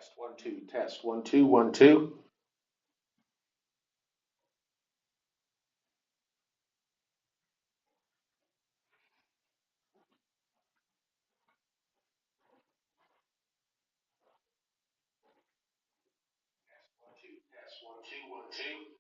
Test 1 2 test 1 2 1 2. Test 1 2 1 2.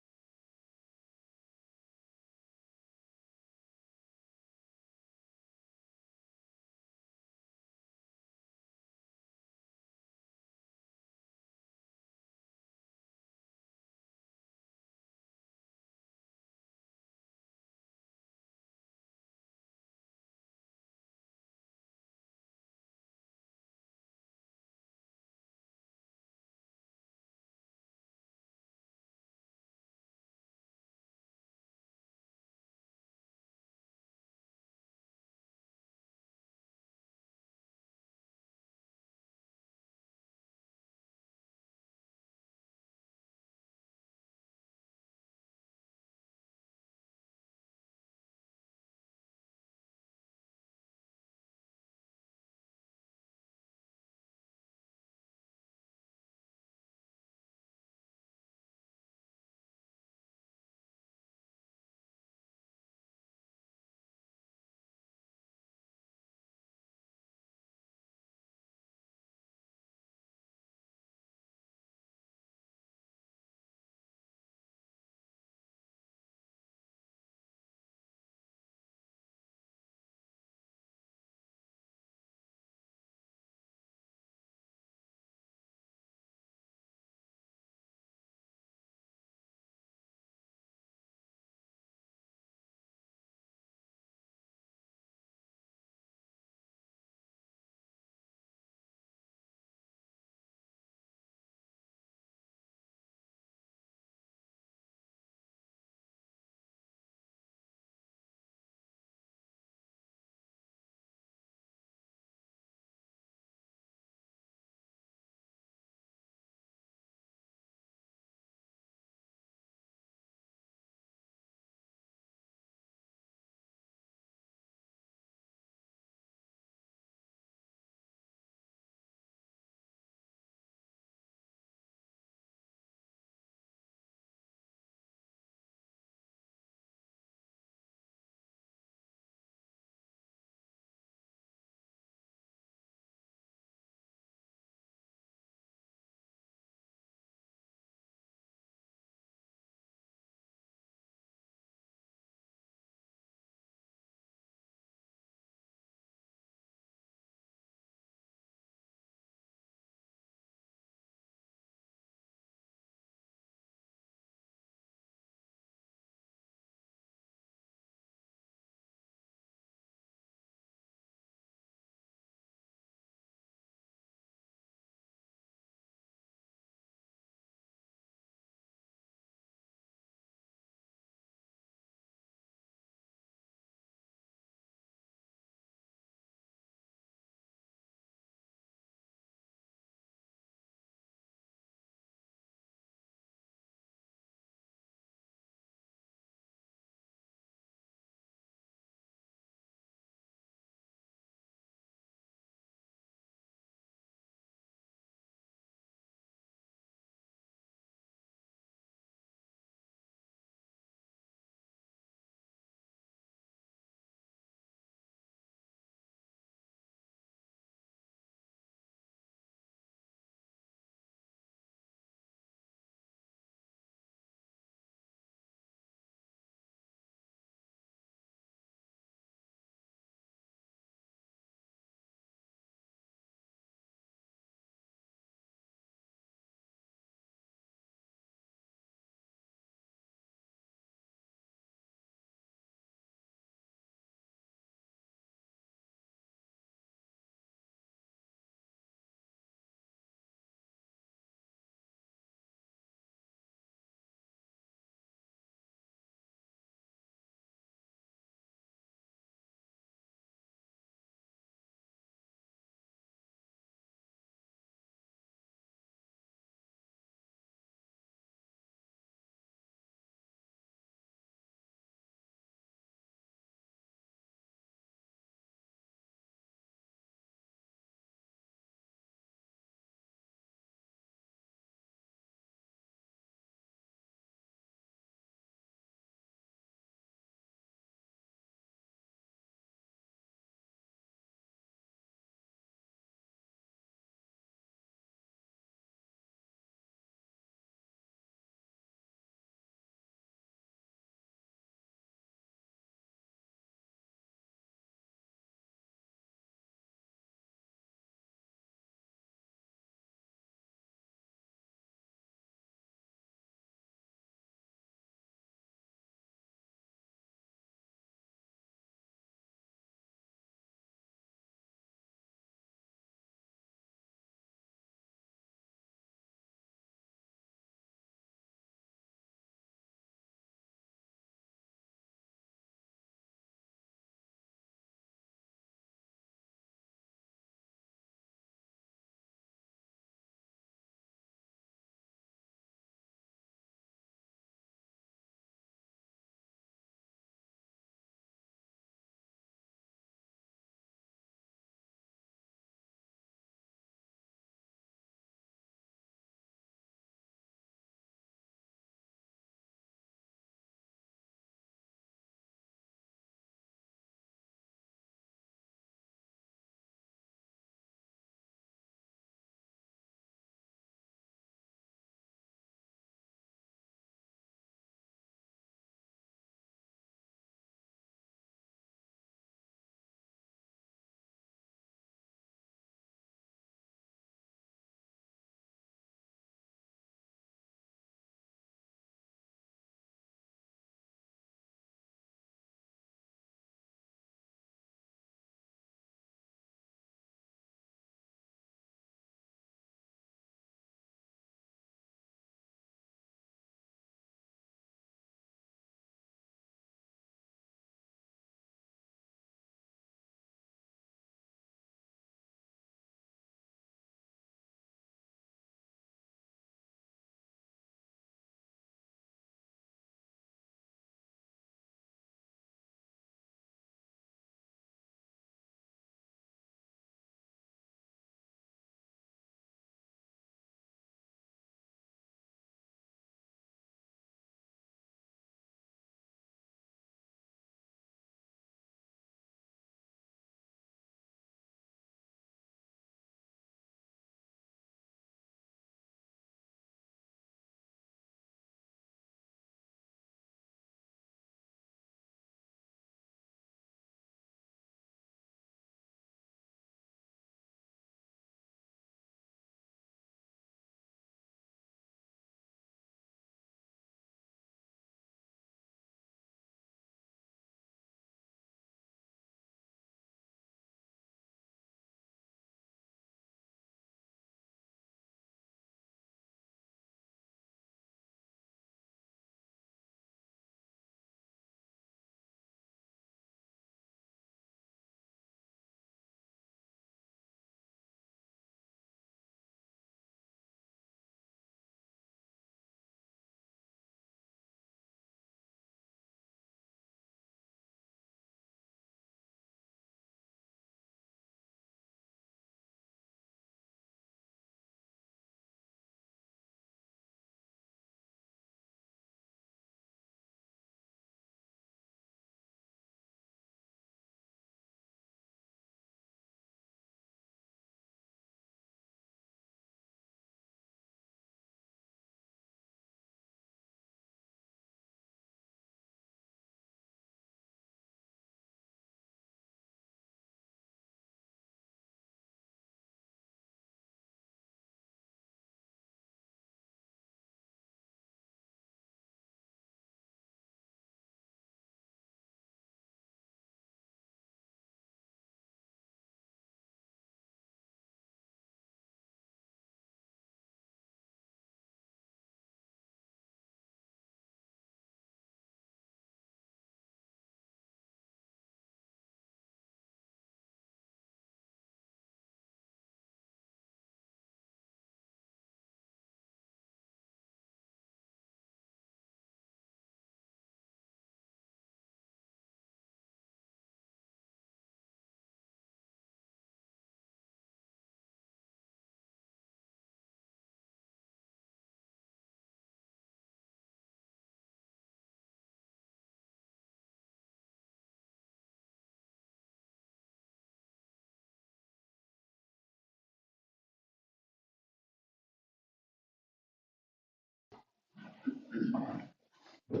Okay,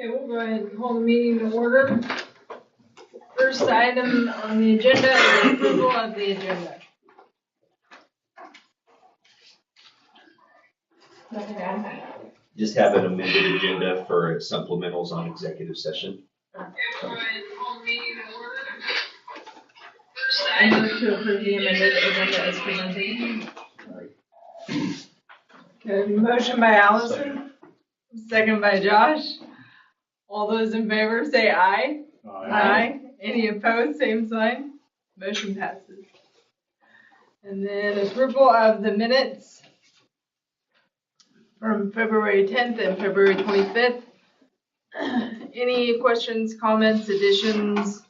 we'll go ahead and call the meeting to order. First item on the agenda is approval of the agenda. Just have an amended agenda for supplementals on executive session. Okay, we'll go ahead and call the meeting to order. First item to approve the amended agenda as presented. Okay, motion by Allison, second by Josh. All those in favor say aye. Aye. Any opposed, same sign. Motion passes. And then approval of the minutes from February 10th and February 25th. Any questions, comments, additions?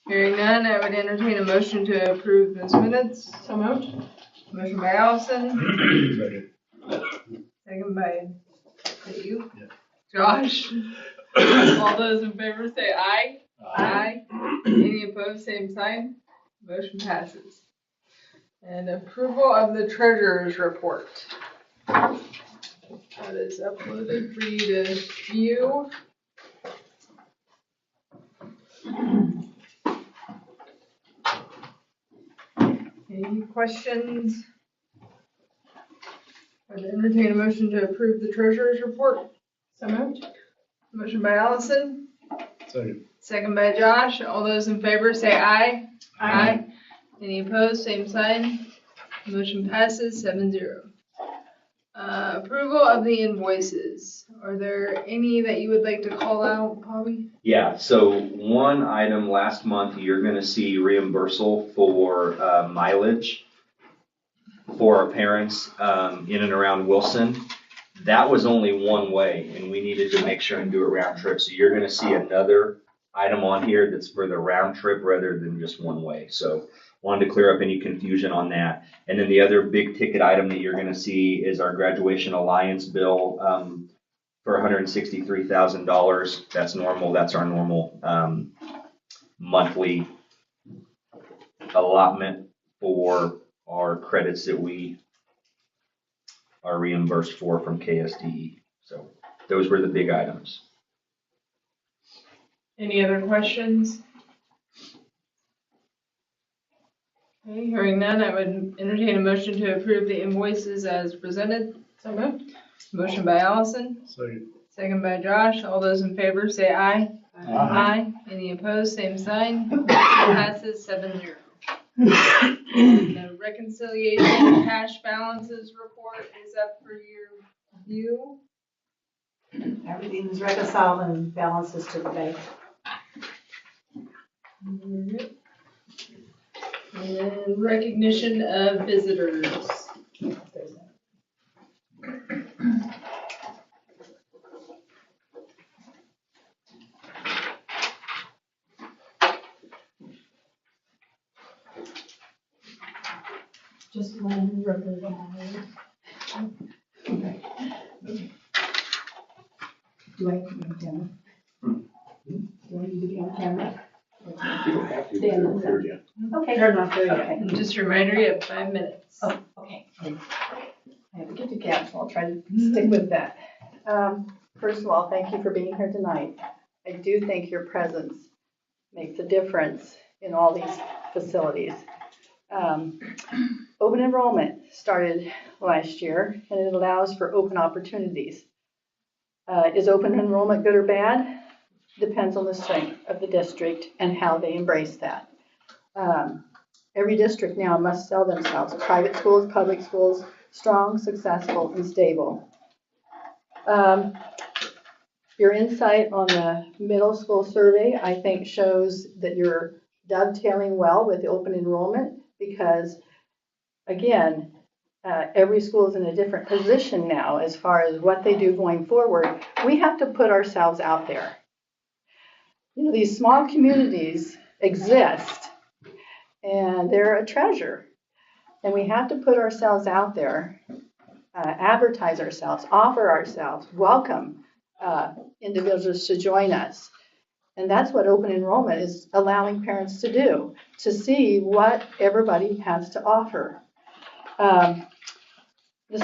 Hearing none, I would entertain a motion to approve those minutes. So moved. Motion by Allison. Second by, is it you? Yeah. Josh. All those in favor say aye. Aye. Any opposed, same sign. Motion passes. And approval of the treasurer's report. That is uploaded for you to view. Any questions? I would entertain a motion to approve the treasurer's report. So moved. Motion by Allison. Second. Second by Josh. All those in favor say aye. Aye. Any opposed, same sign. Motion passes 7-0. Approval of the invoices. Are there any that you would like to call out, Bobby? Yeah, so one item last month, you're gonna see reimbursal for mileage for our parents in and around Wilson. That was only one way, and we needed to make sure and do a round trip. So you're gonna see another item on here that's for the round trip rather than just one way. So wanted to clear up any confusion on that. And then the other big ticket item that you're gonna see is our graduation alliance bill for $163,000. That's normal. That's our normal monthly allotment for our credits that we are reimbursed for from KSDE. So those were the big items. Any other questions? Okay, hearing none, I would entertain a motion to approve the invoices as presented. So moved. Motion by Allison. Second. Second by Josh. All those in favor say aye. Aye. Any opposed, same sign. Motion passes 7-0. The reconciliation cash balances report is up for your view. Everything's reconciled and balances to the bank. And then recognition of visitors. There's that. Just one representative. Okay. Do I have to be on camera? Do I need to be on camera? You don't have to. Stand up. Here, yeah. Okay. They're not there yet. And just a reminder, you have 5 minutes. Oh, okay. I have to get to camp, so I'll try to stick with that. First of all, thank you for being here tonight. I do think your presence makes a difference in all these facilities. Open enrollment started last year, and it allows for open opportunities. Is open enrollment good or bad? Depends on the strength of the district and how they embrace that. Every district now must sell themselves, private schools, public schools, strong, successful, and stable. Your insight on the middle school survey, I think, shows that you're dovetailing well with the open enrollment because, again, every school is in a different position now as far as what they do going forward. We have to put ourselves out there. You know, these small communities exist, and they're a treasure. And we have to put ourselves out there, advertise ourselves, offer ourselves, welcome individuals to join us. And that's what open enrollment is allowing parents to do, to see what everybody has to offer. The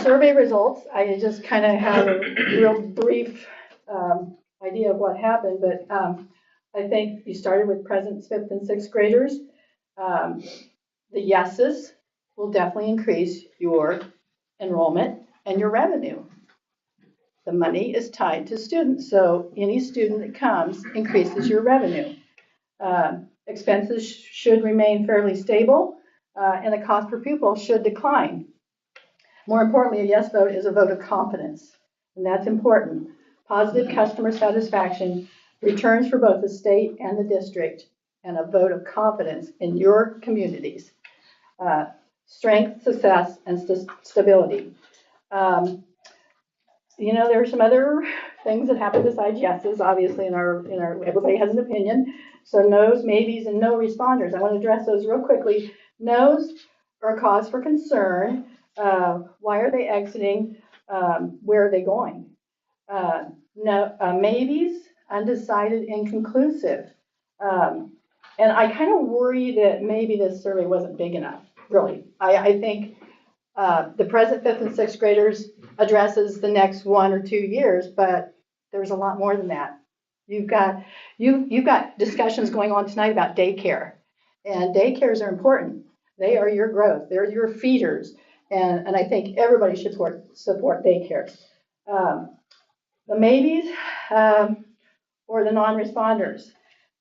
survey results, I just kind of have a real brief idea of what happened, but I think you started with present 5th and 6th graders. The yeses will definitely increase your enrollment and your revenue. The money is tied to students, so any student that comes increases your revenue. Expenses should remain fairly stable, and the cost per pupil should decline. More importantly, a yes vote is a vote of confidence, and that's important. Positive customer satisfaction returns for both the state and the district, and a vote of confidence in your communities. Strength, success, and stability. There are some other things that happen besides yeses, obviously, in our everybody has an opinion. So no's, maybes, and no responders. I want to address those real quickly. No's are a cause for concern. Why are they exiting? Where are they going? Maybes, undecided, inconclusive. And I kind of worry that maybe this survey wasn't big enough, really. I think the present 5th and 6th graders addresses the next 1 or 2 years, but there's a lot more than that. You've got discussions going on tonight about daycare, and daycares are important. They are your growth. They're your feeders, and I think everybody should support daycares. The maybes or the non-responders.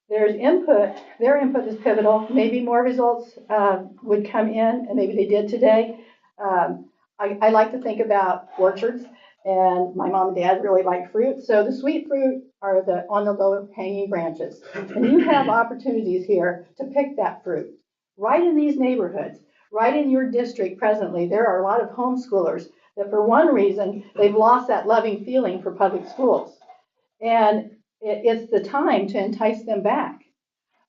There's input. Their input is pivotal. Maybe more results would come in, and maybe they did today. I like to think about orchards, and my mom and dad really like fruit. So the sweet fruit are on the low hanging branches. And you have opportunities here to pick that fruit. Right in these neighborhoods, right in your district presently, there are a lot of homeschoolers that for one reason, they've lost that loving feeling for public schools. And it's the time to entice them back.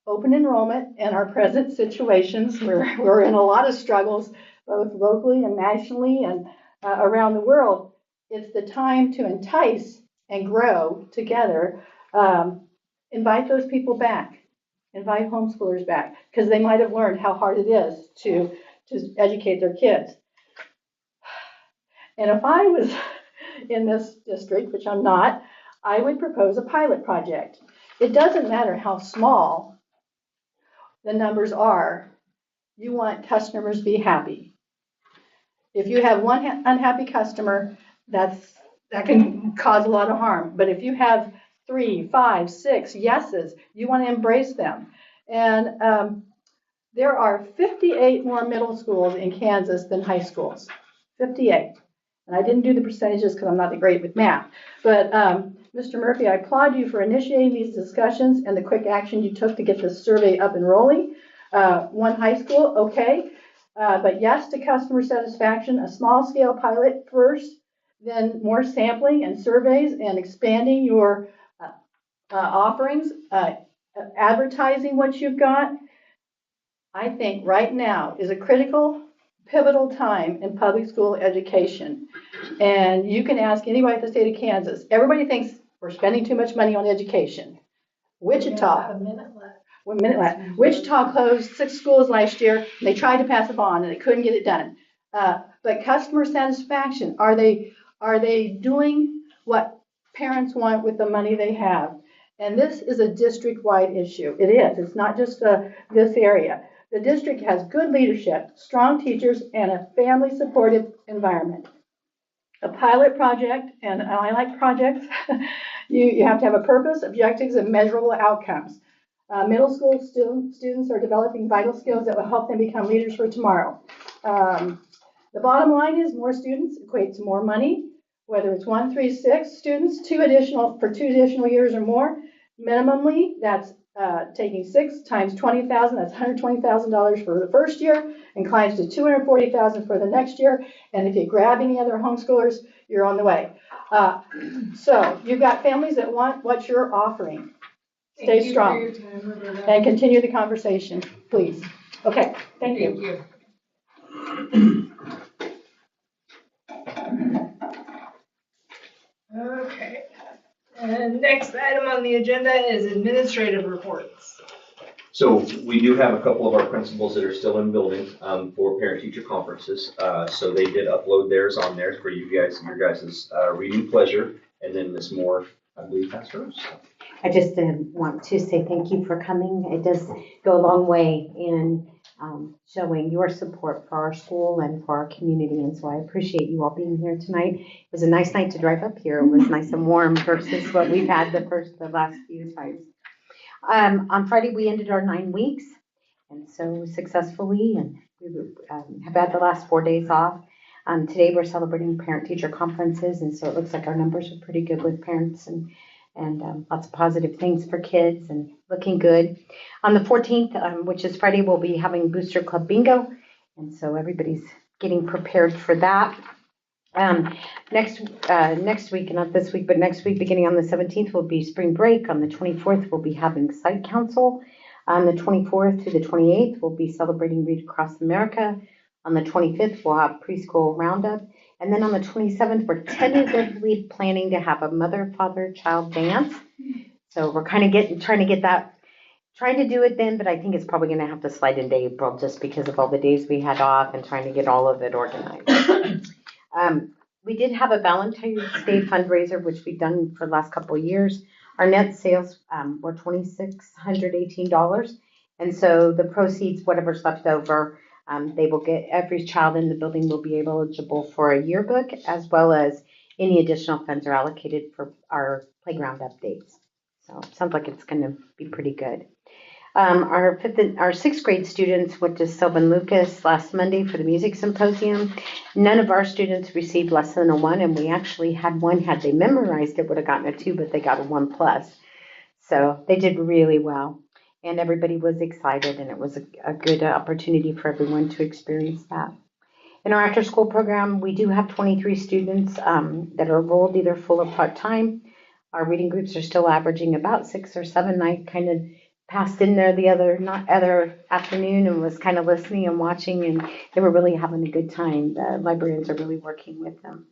Open enrollment and our present situations, we're in a lot of struggles, both locally and nationally and around the world. It's the time to entice and grow together. Invite those people back. Invite homeschoolers back, because they might have learned how hard it is to educate their kids. And if I was in this district, which I'm not, I would propose a pilot project. It doesn't matter how small the numbers are. You want customers to be happy. If you have one unhappy customer, that can cause a lot of harm. But if you have 3, 5, 6 yeses, you want to embrace them. And there are 58 more middle schools in Kansas than high schools. 58. And I didn't do the percentages because I'm not that great with math. But Mr. Murphy, I applaud you for initiating these discussions and the quick action you took to get this survey up and rolling. One high school, okay. But yes to customer satisfaction, a small scale pilot first, then more sampling and surveys and expanding your offerings, advertising what you've got. I think right now is a critical, pivotal time in public school education. And you can ask anybody at the state of Kansas. Everybody thinks we're spending too much money on education. Wichita. A minute left. 1 minute left. Wichita closed 6 schools last year. And they tried to pass a bond and they couldn't get it done. But customer satisfaction, are they doing what parents want with the money they have? And this is a district-wide issue. It is. It's not just this area. The district has good leadership, strong teachers, and a family-supportive environment. A pilot project, and I like projects, you have to have a purpose, objectives, and measurable outcomes. Middle school students are developing vital skills that will help them become leaders for tomorrow. The bottom line is more students equates to more money, whether it's 1, 3, 6 students, 2 additional years or more. Minimally, that's taking 6 times 20,000, that's $120,000 for the first year, and climbs to $240,000 for the next year. And if you grab any other homeschoolers, you're on the way. So you've got families that want what you're offering. Stay strong and continue the conversation, please. Okay, thank you. Okay. And And next item on the agenda is administrative reports. So we do have a couple of our principals that are still in building for parent-teacher conferences. So they did upload theirs on there for you guys, your guys' reading pleasure. And then Ms. Moore, I believe, has hers. I just want to say thank you for coming. It does go a long way in showing your support for our school and for our community. And so I appreciate you all being here tonight. It was a nice night to drive up here. It was nice and warm versus what we've had the last few times. On Friday, we ended our 9 weeks, and so successfully, and we have had the last 4 days off. Today, we're celebrating parent-teacher conferences, and so it looks like our numbers are pretty good with parents and lots of positive things for kids and looking good. On the 14th, which is Friday, we'll be having Booster Club Bingo, and so everybody's getting prepared for that. Next week, not this week, but next week, beginning on the 17th, will be spring break. On the 24th, we'll be having site council. On the 24th to the 28th, we'll be celebrating Read Across America. On the 25th, we'll have preschool roundup. And then on the 27th, we're tentatively planning to have a mother, father, child dance. So we're kind of trying to do it then, but I think it's probably going to have to slide into April just because of all the days we had off and trying to get all of it organized. We did have a Valentine's Day fundraiser, which we've done for the last couple of years. Our net sales were $2,618. And so the proceeds, whatever's left over, they will get, every child in the building will be eligible for a yearbook, as well as any additional funds are allocated for our playground updates. So it sounds like it's going to be pretty good. Our sixth grade students went to Sylvan Lucas last Monday for the music symposium. None of our students received less than a 1, and we actually had one, had they memorized it, would have gotten a 2, but they got a 1+. So they did really well, and everybody was excited, and it was a good opportunity for everyone to experience that. In our after-school program, we do have 23 students that are enrolled either full or part-time. Our reading groups are still averaging about 6 or 7. I kind of passed in there the other afternoon and was kind of listening and watching, and they were really having a good time. The librarians are really working with them.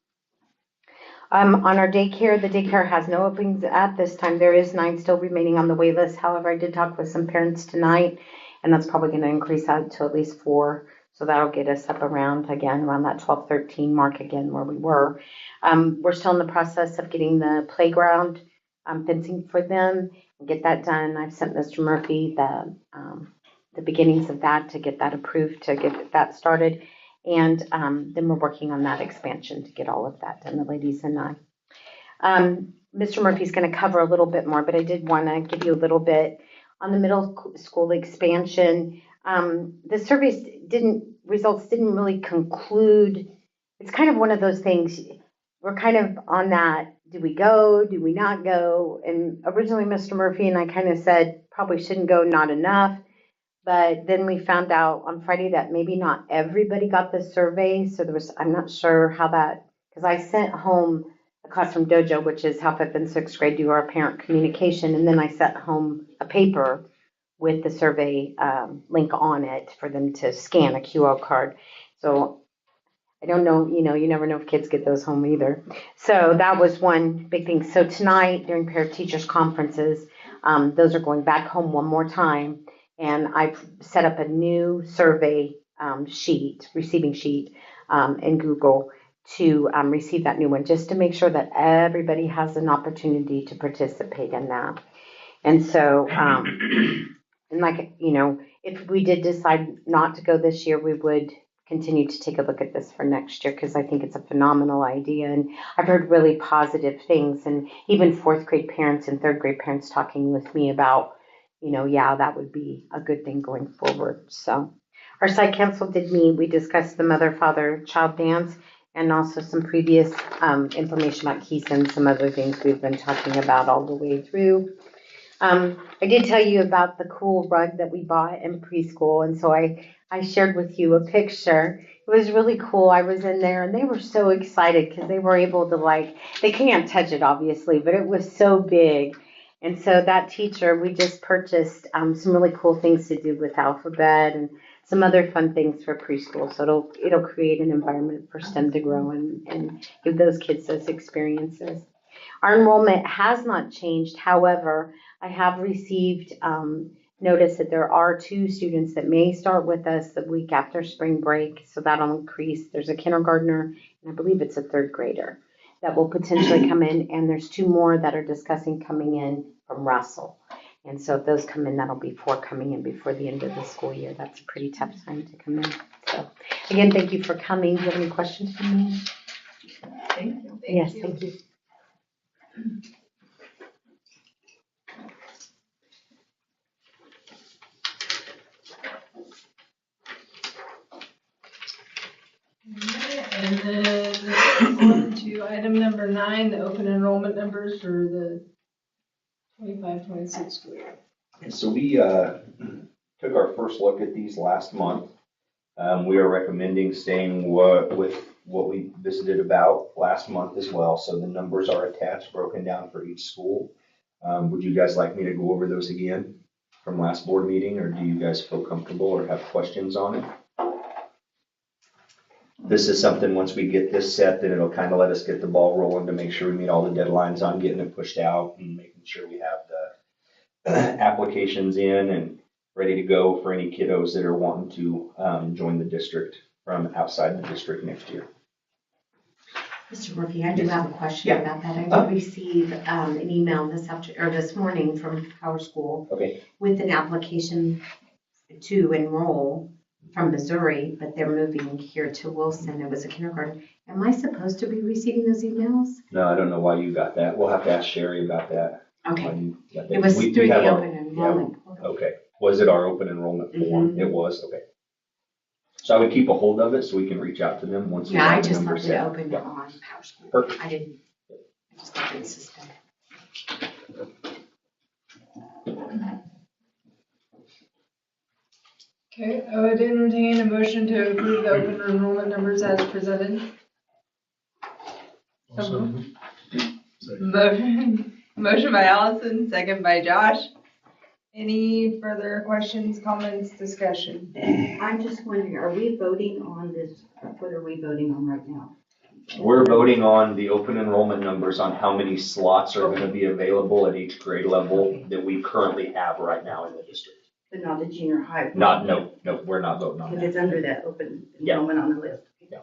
On our daycare, the daycare has no openings at this time. There is 9 still remaining on the wait list. However, I did talk with some parents tonight, and that's probably going to increase out to at least 4. So that'll get us up around that 12, 13 mark again where we were. We're still in the process of getting the playground fencing for them and get that done. I've sent Mr. Murphy the beginnings of that to get that approved, to get that started. And then we're working on that expansion to get all of that done, the ladies and I. Mr. Murphy's going to cover a little bit more, but I did want to give you a little bit on the middle school expansion. The surveys results didn't really conclude. It's kind of one of those things. We're kind of on that. Do we go? Do we not go? And originally, Mr. Murphy and I kind of said probably shouldn't go, not enough. But then we found out on Friday that maybe not everybody got the survey. So I'm not sure how that, because I sent home a Classroom Dojo, which is how 5th and 6th grade do our parent communication. And then I sent home a paper with the survey link on it for them to scan a QR card. So I don't know, you never know if kids get those home either. So that was one big thing. So tonight during parent teachers conferences, those are going back home one more time. And I've set up a new survey receiving sheet in Google to receive that new one, just to make sure that everybody has an opportunity to participate in that. And so, if we did decide not to go this year, we would continue to take a look at this for next year, because I think it's a phenomenal idea. And I've heard really positive things, and even 4th grade parents and 3rd grade parents talking with me about, that would be a good thing going forward. So our site council did meet. We discussed the mother, father, child dance, and also some previous information about KEYS and some other things we've been talking about all the way through. I did tell you about the cool rug that we bought in preschool, and so I shared with you a picture. It was really cool. I was in there, and they were so excited because they were able to, they can't touch it, obviously, but it was so big. And so that teacher, we just purchased some really cool things to do with alphabet and some other fun things for preschool. So it'll create an environment for STEM to grow and give those kids those experiences. Our enrollment has not changed. However, I have received notice that there are 2 students that may start with us the week after spring break. So that'll increase. There's a kindergartner, and I believe it's a 3rd grader that will potentially come in. And there's 2 more that are discussing coming in from Russell. And so if those come in, that'll be 4 coming in before the end of the school year. That's a pretty tough time to come in. So again, thank you for coming. Do you have any questions for me? Thank you. Yes, thank you. And then on to item number 9, the open enrollment numbers for the 25-26 school year. And so we took our first look at these last month. We are recommending staying with what we visited about last month as well. So the numbers are attached, broken down for each school. Would you guys like me to go over those again from last board meeting, or do you guys feel comfortable or have questions on it? This is something, once we get this set, then it'll kind of let us get the ball rolling to make sure we meet all the deadlines on getting it pushed out and making sure we have the applications in and ready to go for any kiddos that are wanting to join the district from outside the district next year. Mr. Murphy, I do have a question Yeah. about that. I did receive an email this morning from our school Okay. with an application to enroll from Missouri, but they're moving here to Wilson. It was a kindergarten. Am I supposed to be receiving those emails? No, I don't know why you got that. We'll have to ask Sherry about that. Why Okay. you got that. It was We through have the our- open enrollment portal. Okay. Was it our open enrollment form? Mhm. It was? Okay. So I would keep a hold of it so we can reach out to them once we Yeah, I have the just numbers left it set. open Yeah. on Power School. Perfect. I just left it suspended. Okay, I would entertain a motion to approve the open enrollment numbers as presented. Also, sorry. Motion by Allison, second by Josh. Any further questions, comments, discussion? I'm just wondering, are we voting on this, what are we voting on right now? We're voting on the open enrollment numbers on how many slots are going to be available at each grade level that we currently have right now in the district. But not the junior high? No, we're not voting on Because that. it's under that open Yeah. enrollment on the list. Yeah.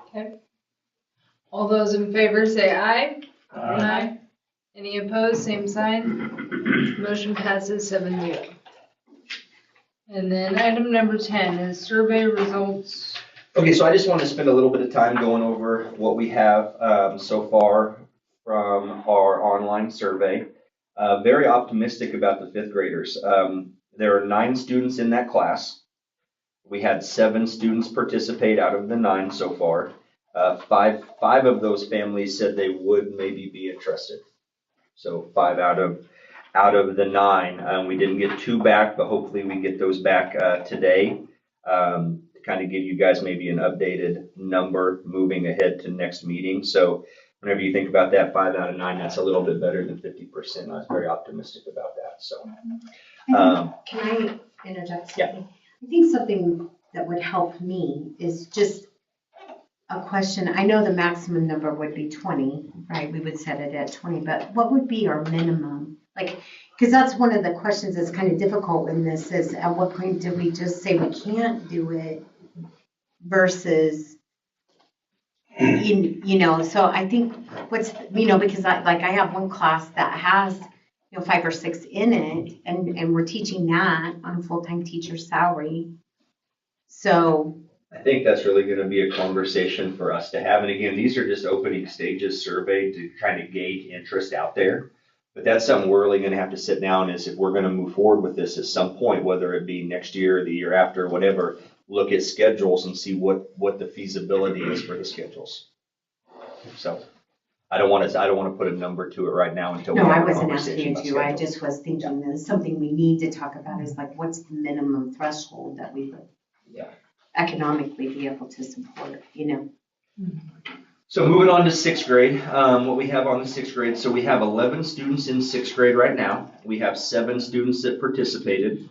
Okay. All those in favor say aye. Aye. Any opposed, same sign. Motion passes 7-0. And then item number 10 is survey results. Okay, so I just want to spend a little bit of time going over what we have so far from our online survey. Very optimistic about the 5th graders. There are 9 students in that class. We had 7 students participate out of the 9 so far. Five of those families said they would maybe be interested. So 5 out of the 9. We didn't get 2 back, but hopefully we get those back today to kind of give you guys maybe an updated number moving ahead to next meeting. So whenever you think about that, 5 out of 9, that's a little bit better than 50%. I was very optimistic about that. So Can I interject Yeah. something? I think something that would help me is just a question. I know the maximum number would be 20, right? We would set it at 20, but what would be our minimum? Like, because that's one of the questions that's kind of difficult in this is at what point do we just say we can't do it versus, so I think because I have one class that has, 5 or 6 in it and we're teaching that on a full-time teacher salary. So I think that's really going to be a conversation for us to have. And again, these are just opening stages survey to kind of gauge interest out there. But that's something we're really going to have to sit down is if we're going to move forward with this at some point, whether it be next year, the year after, whatever, look at schedules and see what the feasibility is for the schedules. So I don't want to put a number to it right now until we no, have I a wasn't asking conversation you about to. I schedules. just was thinking that it's something we need to talk about is like, what's the minimum threshold that we would economically be able to support, So moving on to 6th grade, what we have on the 6th grade. So we have 11 students in 6th grade right now. We have 7 students that participated.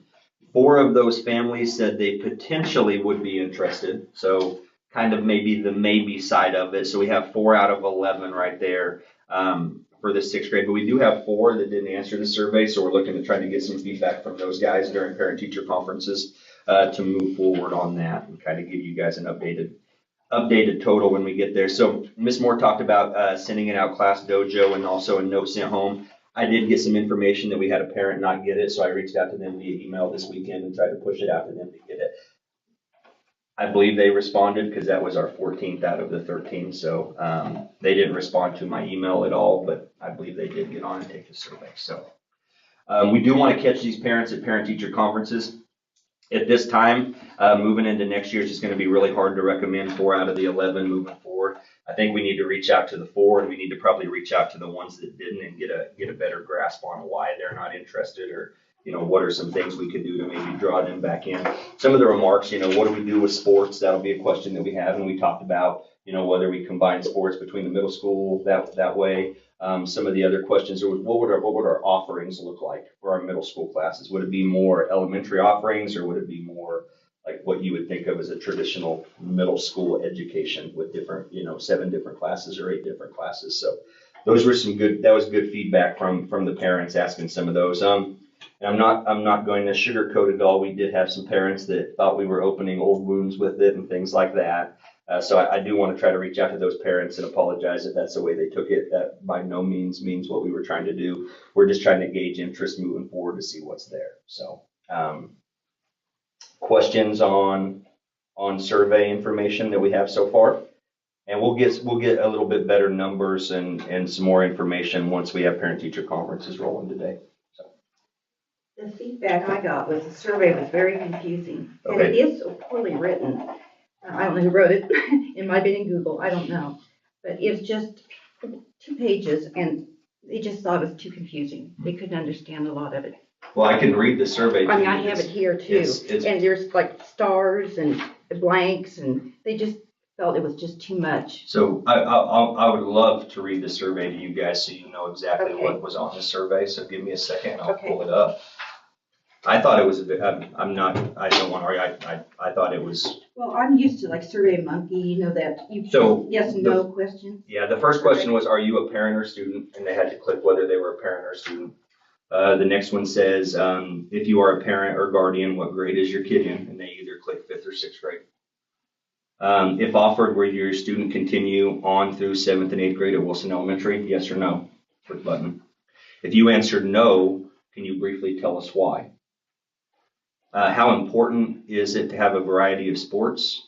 4 of those families said they potentially would be interested. So kind of maybe the maybe side of it. So we have 4 out of 11 right there for the 6th grade, but we do have 4 that didn't answer the survey. So we're looking to try to get some feedback from those guys during parent-teacher conferences to move forward on that and kind of give you guys an updated total when we get there. So Ms. Moore talked about sending it out Class Dojo and also a note sent home. I did get some information that we had a parent not get it, so I reached out to them via email this weekend and tried to push it out to them to get it. I believe they responded because that was our 14th out of the 13. So they didn't respond to my email at all, but I believe they did get on and take the survey. So we do want to catch these parents at parent-teacher conferences. At this time, moving into next year, it's just going to be really hard to recommend 4 out of the 11 moving forward. I think we need to reach out to the 4, and we need to probably reach out to the ones that didn't and get a better grasp on why they're not interested, or what are some things we could do to maybe draw them back in. Some of the remarks, what do we do with sports? That'll be a question that we have, and we talked about, whether we combine sports between the middle school that way. Some of the other questions are, what would our offerings look like for our middle school classes? Would it be more elementary offerings, or would it be more like what you would think of as a traditional middle school education with different, 7 different classes or 8 different classes? So those were that was good feedback from the parents asking some of those. And I'm not going to sugarcoat it all. We did have some parents that thought we were opening old wounds with it and things like that. So I do want to try to reach out to those parents and apologize if that's the way they took it. That by no means means what we were trying to do. We're just trying to gauge interest moving forward to see what's there. So questions on survey information that we have so far, and we'll get a little bit better numbers and some more information once we have parent-teacher conferences rolling today. So The feedback I got was the survey was very confusing, and Okay. it is so poorly written. I don't know who wrote it. It might have been in Google. I don't know. But it's just 2 pages, and they just thought it was too confusing. They couldn't understand a lot of it. well, I can read the survey. I mean, I have it here too. It's- And there's like stars and blanks, and they just felt it was just too much. So I would love to read the survey to you guys so you know exactly Okay. what was on the survey. So give me a second, I'll Okay. pull it up. I thought it was a bit, I don't want to argue, I thought it was, Well, I'm used to like Survey Monkey, that you So, yes and no questions. yeah, the first question was, are you a parent or student? And they had to click whether they were a parent or a student. The next one says, if you are a parent or guardian, what grade is your kid in? And they either click 5th or 6th grade. If offered, will your student continue on through 7th and 8th grade at Wilson Elementary? Yes or no? Click button. If you answered no, can you briefly tell us why? How important is it to have a variety of sports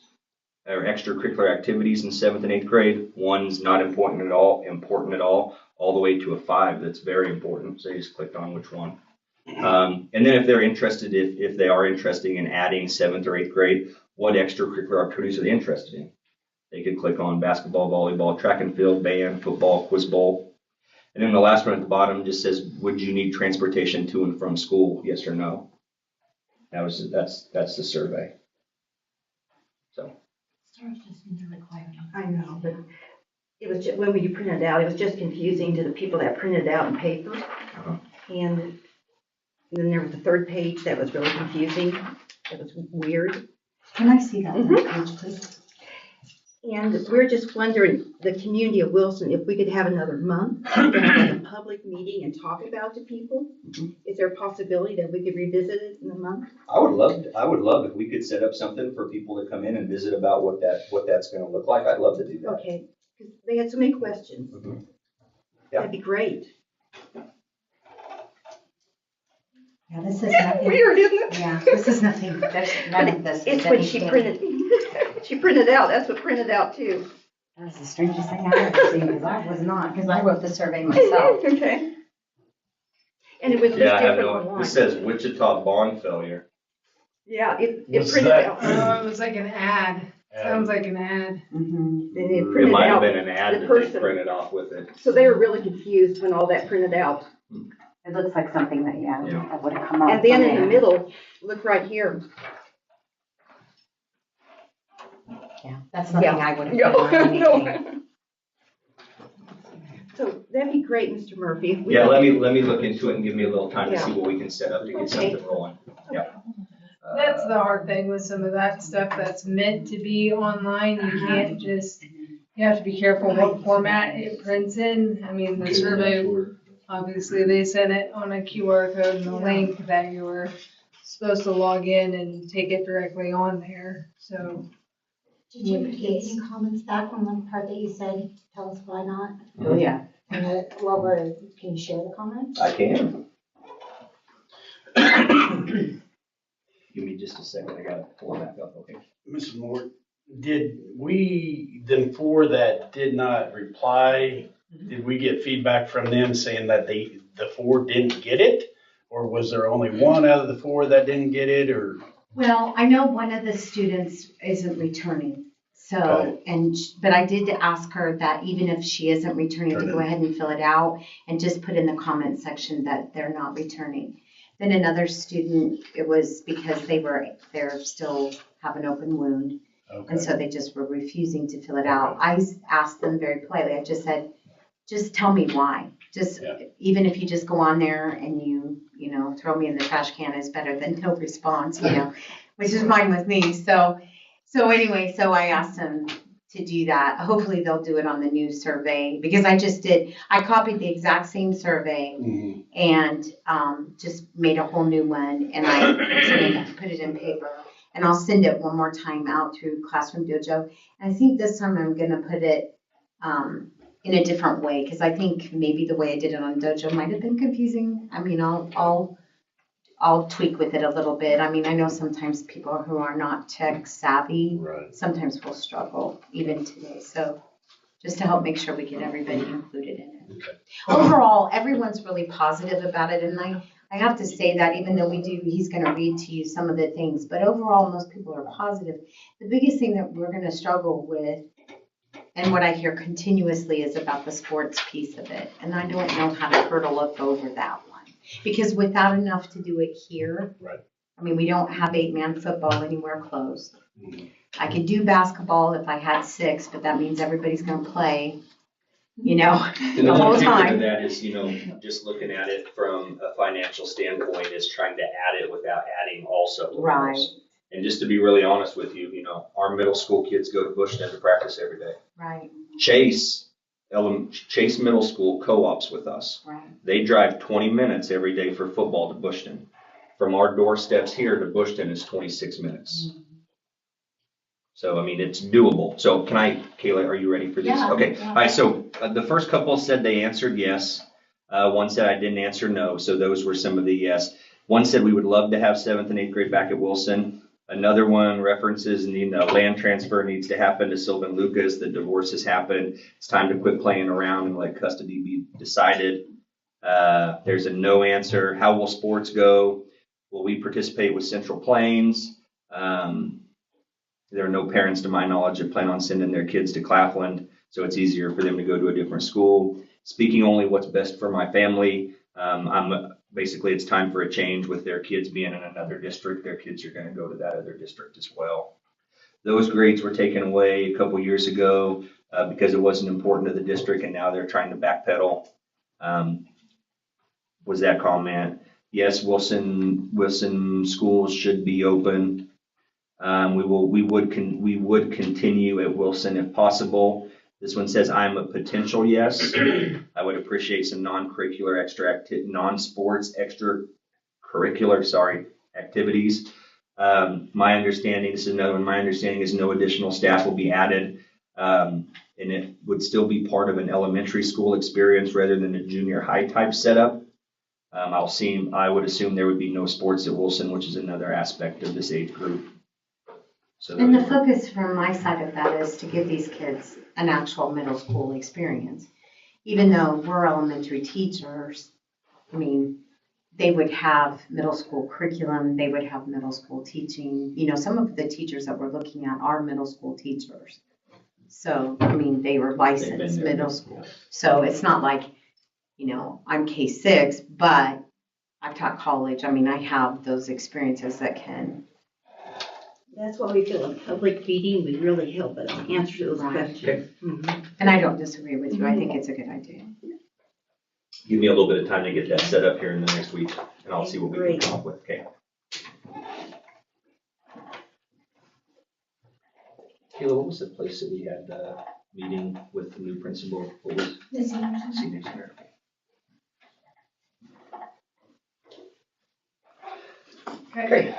or extracurricular activities in 7th and 8th grade? 1's not important at all, all the way to a 5 that's very important. So you just clicked on which one. And then if they're interested, if they are interested in adding 7th or 8th grade, what extracurricular activities are they interested in? They could click on basketball, volleyball, track and field, band, football, quiz bowl. And then the last one at the bottom just says, would you need transportation to and from school? Yes or no? That's the survey. So. I know, but it was just, when you printed it out, it was just confusing to the people that printed it out in paper. Uh-huh. And then there was the 3rd page that was really confusing. It was weird. Can I see that Mhm. page, please? And we're just wondering, the community of Wilson, if we could have another month to have like a public meeting and talk about it to people. Mhm. Is there a possibility that we could revisit it in a month? I would love if we could set up something for people to come in and visit about what that's going to look like. I'd love to do that. Okay, because they had so many questions. Mhm. Yeah. That'd be great. Yeah, this is nothing. Weird, isn't it? Yeah, this is nothing. There's none of this. It's is when she anything. printed out, that's what printed out too. That was the strangest thing I've ever seen, because I was not, because I wrote the survey myself. Okay. And it was just Yeah, I have different from no. one. This says Wichita bond failure. Yeah, it What's printed that? out. Oh, it was like an ad. Sounds like an ad. Mhm. And it It printed might have out. been an ad the that they person. printed off with it. So they were really confused when all that printed out. It looks like something that, Yeah. that would have come up. And then in the from middle, look right here. Yeah, that's nothing I would have No, done on anything. So that'd be great, Mr. Murphy. if we Yeah, could- let me look into it and give me a little time to Yeah. see what we can set up to get Okay. something rolling. Yeah. That's the hard thing with some of that stuff that's meant to be online. You can't just, you have to be careful what format it prints in. I mean, the survey, obviously, they sent it on a QR code and a link that you were supposed to log in and take it directly on there, so. Did you get any comments back on the part that you said, tell us why not? Oh, yeah. And can you share the comments? I can. Give me just a second, I gotta pull it back up, okay? Mrs. Moore, did we, then four that did not reply, did we get feedback from them saying that the four didn't get it? Or was there only one out of the four that didn't get it, or? Well, I know one of the students isn't returning, so, Okay. but I did ask her that even if she isn't returning, to go ahead and fill it out and just put in the comment section that they're not returning. Then another student, it was because they're still have an open wound, and Okay, so they just were refusing to fill it out. I asked them very politely, I just said, just tell me why. Just, Yeah. even if you just go on there and you throw me in the trash can is better than no response, which is fine with me. So anyway, so I asked them to do that. Hopefully they'll do it on the new survey, because I copied the exact same survey Mhm. and just made a whole new one, and I put it in paper. And I'll send it one more time out through Classroom Dojo. And I think this time I'm gonna put it in a different way, because I think maybe the way I did it on Dojo might have been confusing. I mean, I'll tweak with it a little bit. I mean, I know sometimes people who are not tech savvy Right. sometimes will struggle even today. So just to help make sure we get everybody included in it. Okay. Overall, everyone's really positive about it, and I have to say that even though he's gonna read to you some of the things, but overall, most people are positive. The biggest thing that we're gonna struggle with, and what I hear continuously, is about the sports piece of it, and I don't know how to hurdle up over that one. Because without enough to do it here. Right. I mean, we don't have 8-man football anywhere close. Mhm. I could do basketball if I had 6, but that means everybody's gonna play, And the whole one thing time. to that is, just looking at it from a financial standpoint, is trying to add it without adding also. Right. And just to be really honest with you, our middle school kids go to Bushton to practice every day. Right, Chase Middle School co-ops with us. right. They drive 20 minutes every day for football to Bushton. From our doorsteps here to Bushton is 26 minutes. So, I mean, it's doable. So Kayla, are you ready for these? Yeah, Okay. yeah. All right. So the first couple said they answered yes. One said I didn't answer no. So those were some of the yes. One said we would love to have 7th and 8th grade back at Wilson. Another one references land transfer needs to happen to Sylvan Lucas. The divorce has happened. It's time to quit playing around and let custody be decided. There's a no answer. How will sports go? Will we participate with Central Plains? There are no parents, to my knowledge, that plan on sending their kids to Claflin, so it's easier for them to go to a different school. Speaking only what's best for my family. Basically, it's time for a change with their kids being in another district. Their kids are going to go to that other district as well. Those grades were taken away a couple years ago because it wasn't important to the district, and now they're trying to backpedal. Was that comment? Yes, Wilson schools should be open. We would continue at Wilson if possible. This one says I'm a potential yes. I would appreciate some non-sports extracurricular activities. My understanding is no additional staff will be added, and it would still be part of an elementary school experience rather than a junior high type setup. I would assume there would be no sports at Wilson, which is another aspect of this age group. So And the focus from my side of that is to give these kids an actual middle school experience. Even though we're elementary teachers, I mean, they would have middle school curriculum, they would have middle school teaching. Some of the teachers that we're looking at are middle school teachers. So, I mean, they were licensed middle school. So it's not like, I'm K-6, but I've taught college. I mean, I have those experiences that can. That's why we feel a public meeting would really help us answer those Right. questions. Mhm. And I don't disagree with you. I think it's a good idea. give me a little bit of time to get that set up here in the next week, and I'll see what we can come up with. Okay. Kayla, what was the place that we had the meeting with the new principal? What was? The senior center. Senior center. Okay.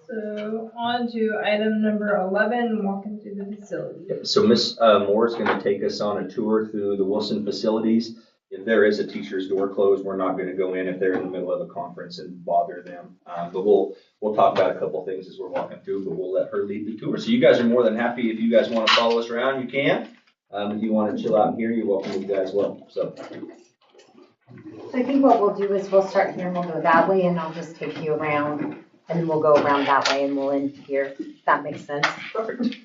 So on to item number 11, walking through the facility. Yep, so Miss Moore is going to take us on a tour through the Wilson facilities. If there is a teacher's door closed, we're not going to go in if they're in the middle of a conference and bother them. But we'll talk about a couple things as we're walking through, but we'll let her lead the tour. So you guys are more than happy. If you guys want to follow us around, you can. If you want to chill out in here, you're welcome to do that as well. So So I think what we'll do is we'll start here and we'll go that way, and I'll just take you around, and then we'll go around that way and we'll end here, if that makes sense. perfect.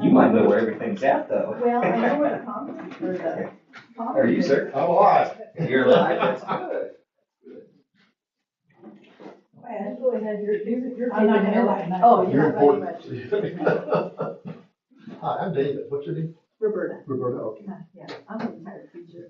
You might know where everything's at, though. Well, I know where the conference, or the. How are you, sir? I'm alive. You're alive. That's good. Go ahead, you're. I'm not gonna lie. Oh, You're you're not important. very much. Hi, I'm David. What's your name? Roberta. Roberta. Okay. Yeah, I'm a retired teacher.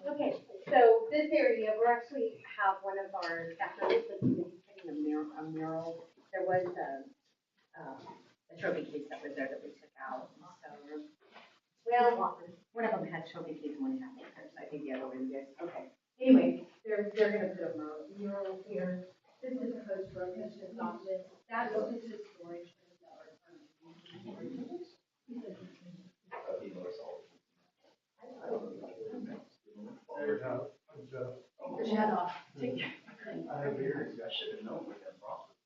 Okay, so this area, we actually have one of our, after this was putting a mural, there was a trophy case that was there that we took out. So, well, one of them had trophy case and one had stickers. I think the other one did. Okay. Anyway, they're gonna put a mural here. This is a post broken, it's not this. That was just a storage. Shut off. I have earrings. I should have known we had problems.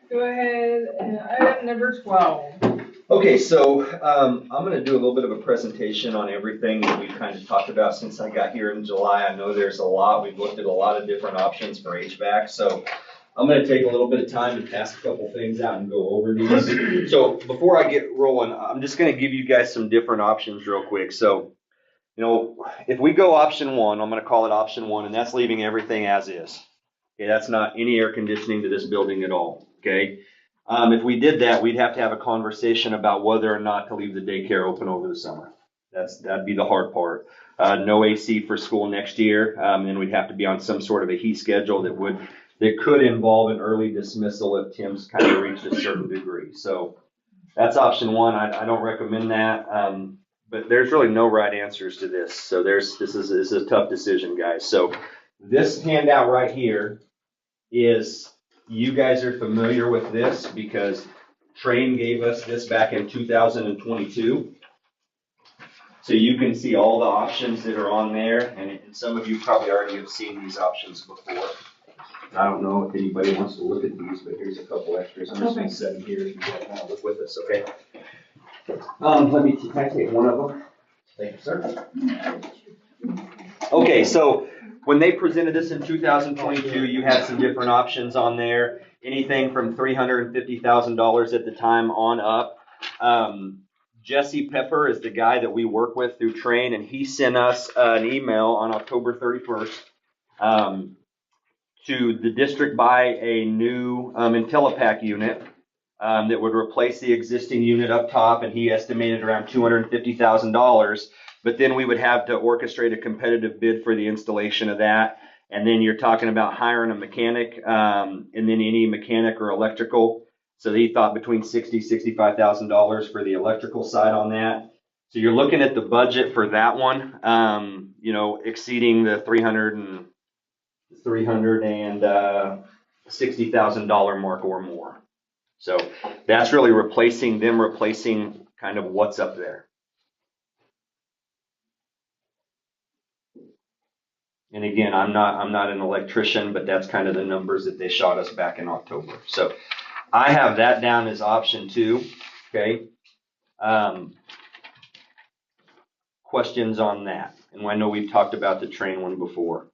Go ahead, item number 12. Okay, so I'm going to do a little bit of a presentation on everything that we've kind of talked about since I got here in July. I know there's a lot. We've looked at a lot of different options for HVAC. So I'm going to take a little bit of time to pass a couple things out and go over these. So before I get rolling, I'm just going to give you guys some different options real quick. So, if we go option one, I'm going to call it option one, and that's leaving everything as is. Okay, that's not any air conditioning to this building at all. Okay. If we did that, we'd have to have a conversation about whether or not to leave the daycare open over the summer. That'd be the hard part. No AC for school next year, and we'd have to be on some sort of a heat schedule that could involve an early dismissal if Tim's kind of reached a certain degree. So that's option one. I don't recommend that, but there's really no right answers to this. So this is a tough decision, guys. So this handout right here is. You guys are familiar with this because Train gave us this back in 2022. So you can see all the options that are on there, and some of you probably already have seen these options before. I don't know if anybody wants to look at these, but here's a couple extras. I'm just going to set them here if you guys want to look with us, okay? Can I take one of them? Thank you, sir. Okay, so when they presented this in 2022, you had some different options on there, anything from $350,000 at the time on up. Jesse Pepper is the guy that we work with through Train, and he sent us an email on October 31st to the district buy a new IntelliPack unit that would replace the existing unit up top, and he estimated around $250,000. But then we would have to orchestrate a competitive bid for the installation of that. And then you're talking about hiring a mechanic, and then any mechanic or electrical. So he thought between $60,000, $65,000 for the electrical side on that. So you're looking at the budget for that one, exceeding the $360,000 mark or more. So that's really replacing kind of what's up there. And again, I'm not an electrician, but that's kind of the numbers that they shot us back in October. So I have that down as option 2. Okay. Questions on that? And I know we've talked about the Train one before.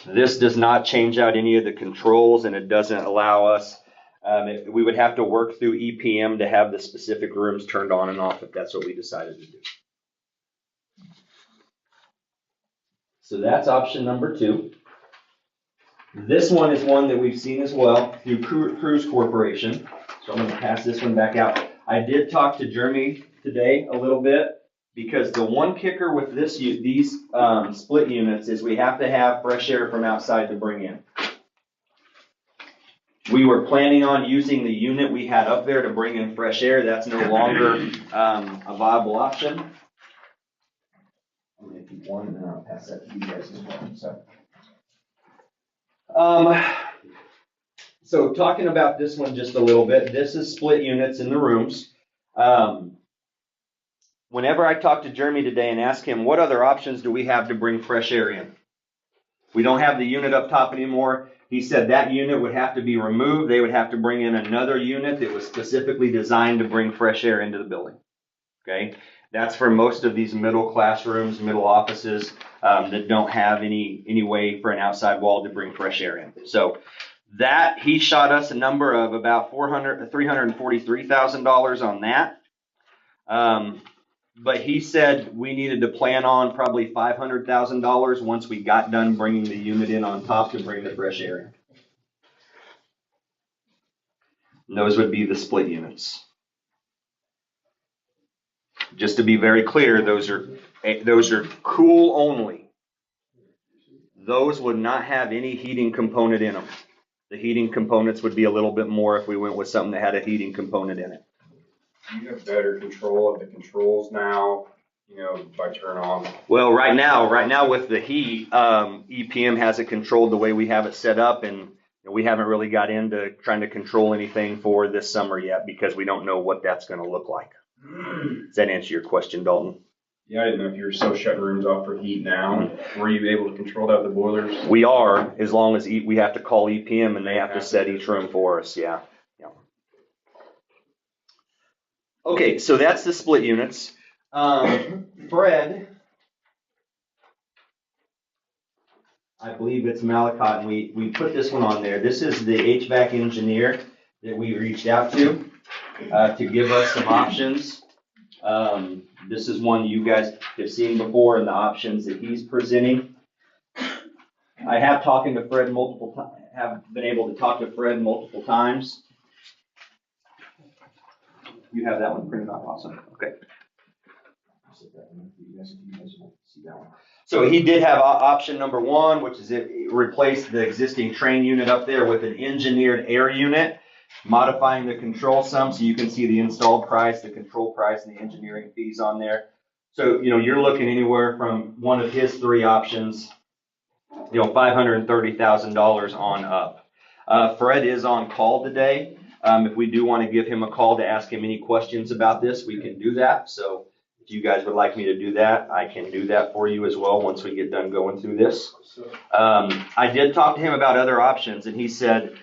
This does not change out any of the controls, and it doesn't allow us. We would have to work through EPM to have the specific rooms turned on and off if that's what we decided to do. So that's option number 2. This one is one that we've seen as well through Cruise Corporation. So I'm going to pass this one back out. I did talk to Jeremy today a little bit because the one kicker with these split units is we have to have fresh air from outside to bring in. We were planning on using the unit we had up there to bring in fresh air. That's no longer a viable option. I'm going to keep one and then I'll pass that to you guys as well. So talking about this one just a little bit, this is split units in the rooms. Whenever I talked to Jeremy today and asked him what other options do we have to bring fresh air in? We don't have the unit up top anymore. He said that unit would have to be removed. They would have to bring in another unit that was specifically designed to bring fresh air into the building. Okay, that's for most of these middle classrooms, middle offices that don't have any way for an outside wall to bring fresh air in. So that he shot us a number of about $343,000 on that. But he said we needed to plan on probably $500,000 once we got done bringing the unit in on top to bring the fresh air in. And those would be the split units. Just to be very clear, those are cool only. Those would not have any heating component in them. The heating components would be a little bit more if we went with something that had a heating component in it. You have better control of the controls now, by turn on. Well, right now with the heat, EPM has it controlled the way we have it set up, and we haven't really got into trying to control anything for this summer yet because we don't know what that's going to look like. Does that answer your question, Dalton? Yeah, I didn't know if you were still shutting rooms off for heat now. Were you able to control that with the boilers? We are, as long as we have to call EPM and they have to set each room for us, yeah. Okay, so that's the split units. Fred, I believe it's Malacott, and we put this one on there. This is the HVAC engineer that we reached out to give us some options. This is one you guys have seen before and the options that he's presenting. I have talking to Fred have been able to talk to Fred multiple times. You have that one printed off, awesome, okay. So he did have option number one, which is replace the existing train unit up there with an engineered air unit, modifying the control sum so you can see the installed price, the control price, and the engineering fees on there. So, you're looking anywhere from one of his three options, $530,000 on up. Fred is on call today. If we do want to give him a call to ask him any questions about this, we can do that. So if you guys would like me to do that, I can do that for you as well once we get done going through this. I did talk to him about other options, and he said,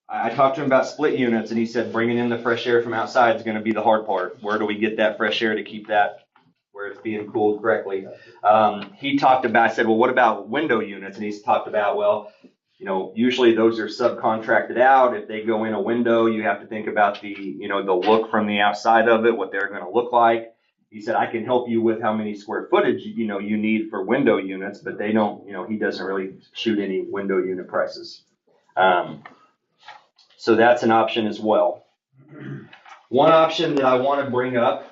I talked to him about split units, and he said bringing in the fresh air from outside is going to be the hard part. Where do we get that fresh air to keep that where it's being cooled correctly? He talked about, I said, well, what about window units? And he's talked about, well, usually those are subcontracted out. If they go in a window, you have to think about the look from the outside of it, what they're going to look like. He said, I can help you with how many square footage, you need for window units, but they don't, he doesn't really shoot any window unit prices. So that's an option as well. One option that I want to bring up,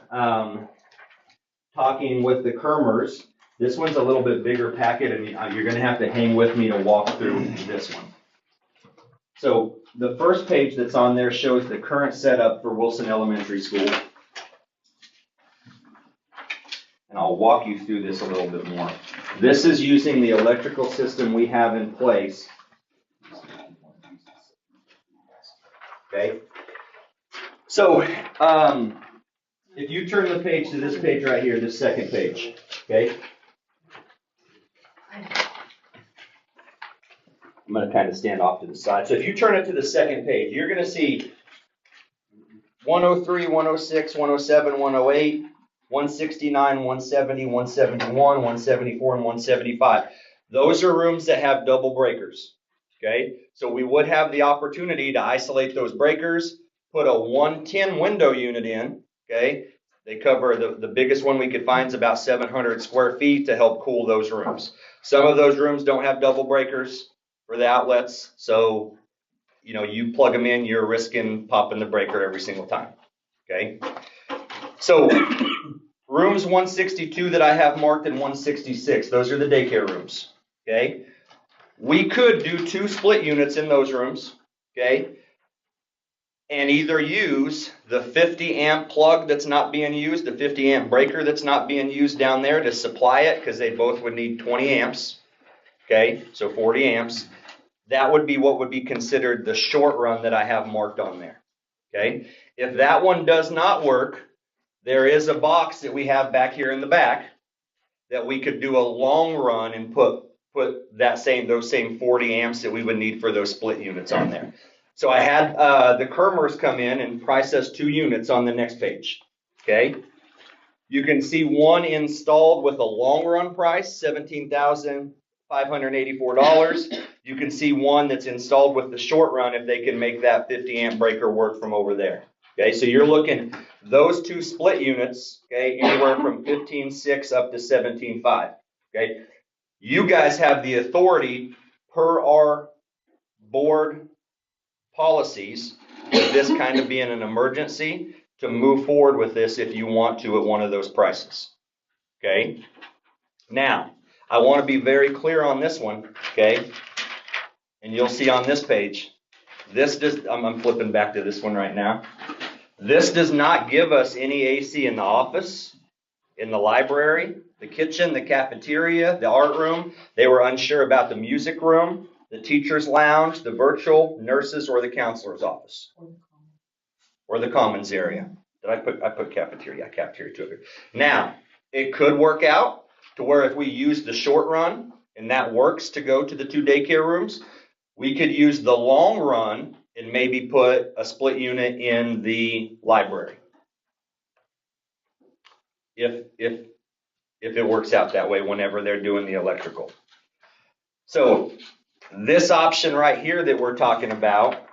talking with the Kermers, this one's a little bit bigger packet, and you're going to have to hang with me to walk through this one. So the first page that's on there shows the current setup for Wilson Elementary School. And I'll walk you through this a little bit more. This is using the electrical system we have in place. Okay. So, if you turn the page to this page right here, this second page, okay? I'm going to kind of stand off to the side. So if you turn it to the second page, you're going to see 103, 106, 107, 108, 169, 170, 171, 174, and 175. Those are rooms that have double breakers, okay? So we would have the opportunity to isolate those breakers, put a 110 window unit in, okay? They cover, the biggest one we could find is about 700 square feet to help cool those rooms. Some of those rooms don't have double breakers for the outlets, so you plug them in, you're risking popping the breaker every single time, okay? So rooms 162 that I have marked and 166, those are the daycare rooms, okay? We could do 2 split units in those rooms, okay? And either use the 50 amp plug that's not being used, the 50 amp breaker that's not being used down there to supply it, because they both would need 20 amps, okay? So 40 amps. That would be what would be considered the short run that I have marked on there, okay? If that one does not work, there is a box that we have back here in the back that we could do a long run and put those same 40 amps that we would need for those split units on there. So I had the Kermers come in and price us 2 units on the next page, okay? You can see one installed with a long run price, $17,584. You can see one that's installed with the short run if they can make that 50 amp breaker work from over there. Okay, so you're looking those 2 split units, okay, anywhere from $15,600 up to $17,500. Okay, you guys have the authority per our board policies, with this kind of being an emergency, to move forward with this if you want to at one of those prices. Okay, now I want to be very clear on this one. Okay, and you'll see on this page, I'm flipping back to this one right now. This does not give us any AC in the office, in the library, the kitchen, the cafeteria, the art room. They were unsure about the music room, the teacher's lounge, the virtual, nurses, or the counselor's office. Or the commons area. I put cafeteria? Yeah, cafeteria too. Now, it could work out to where if we use the short run and that works to go to the 2 daycare rooms, we could use the long run and maybe put a split unit in the library. If it works out that way whenever they're doing the electrical. So this option right here that we're talking about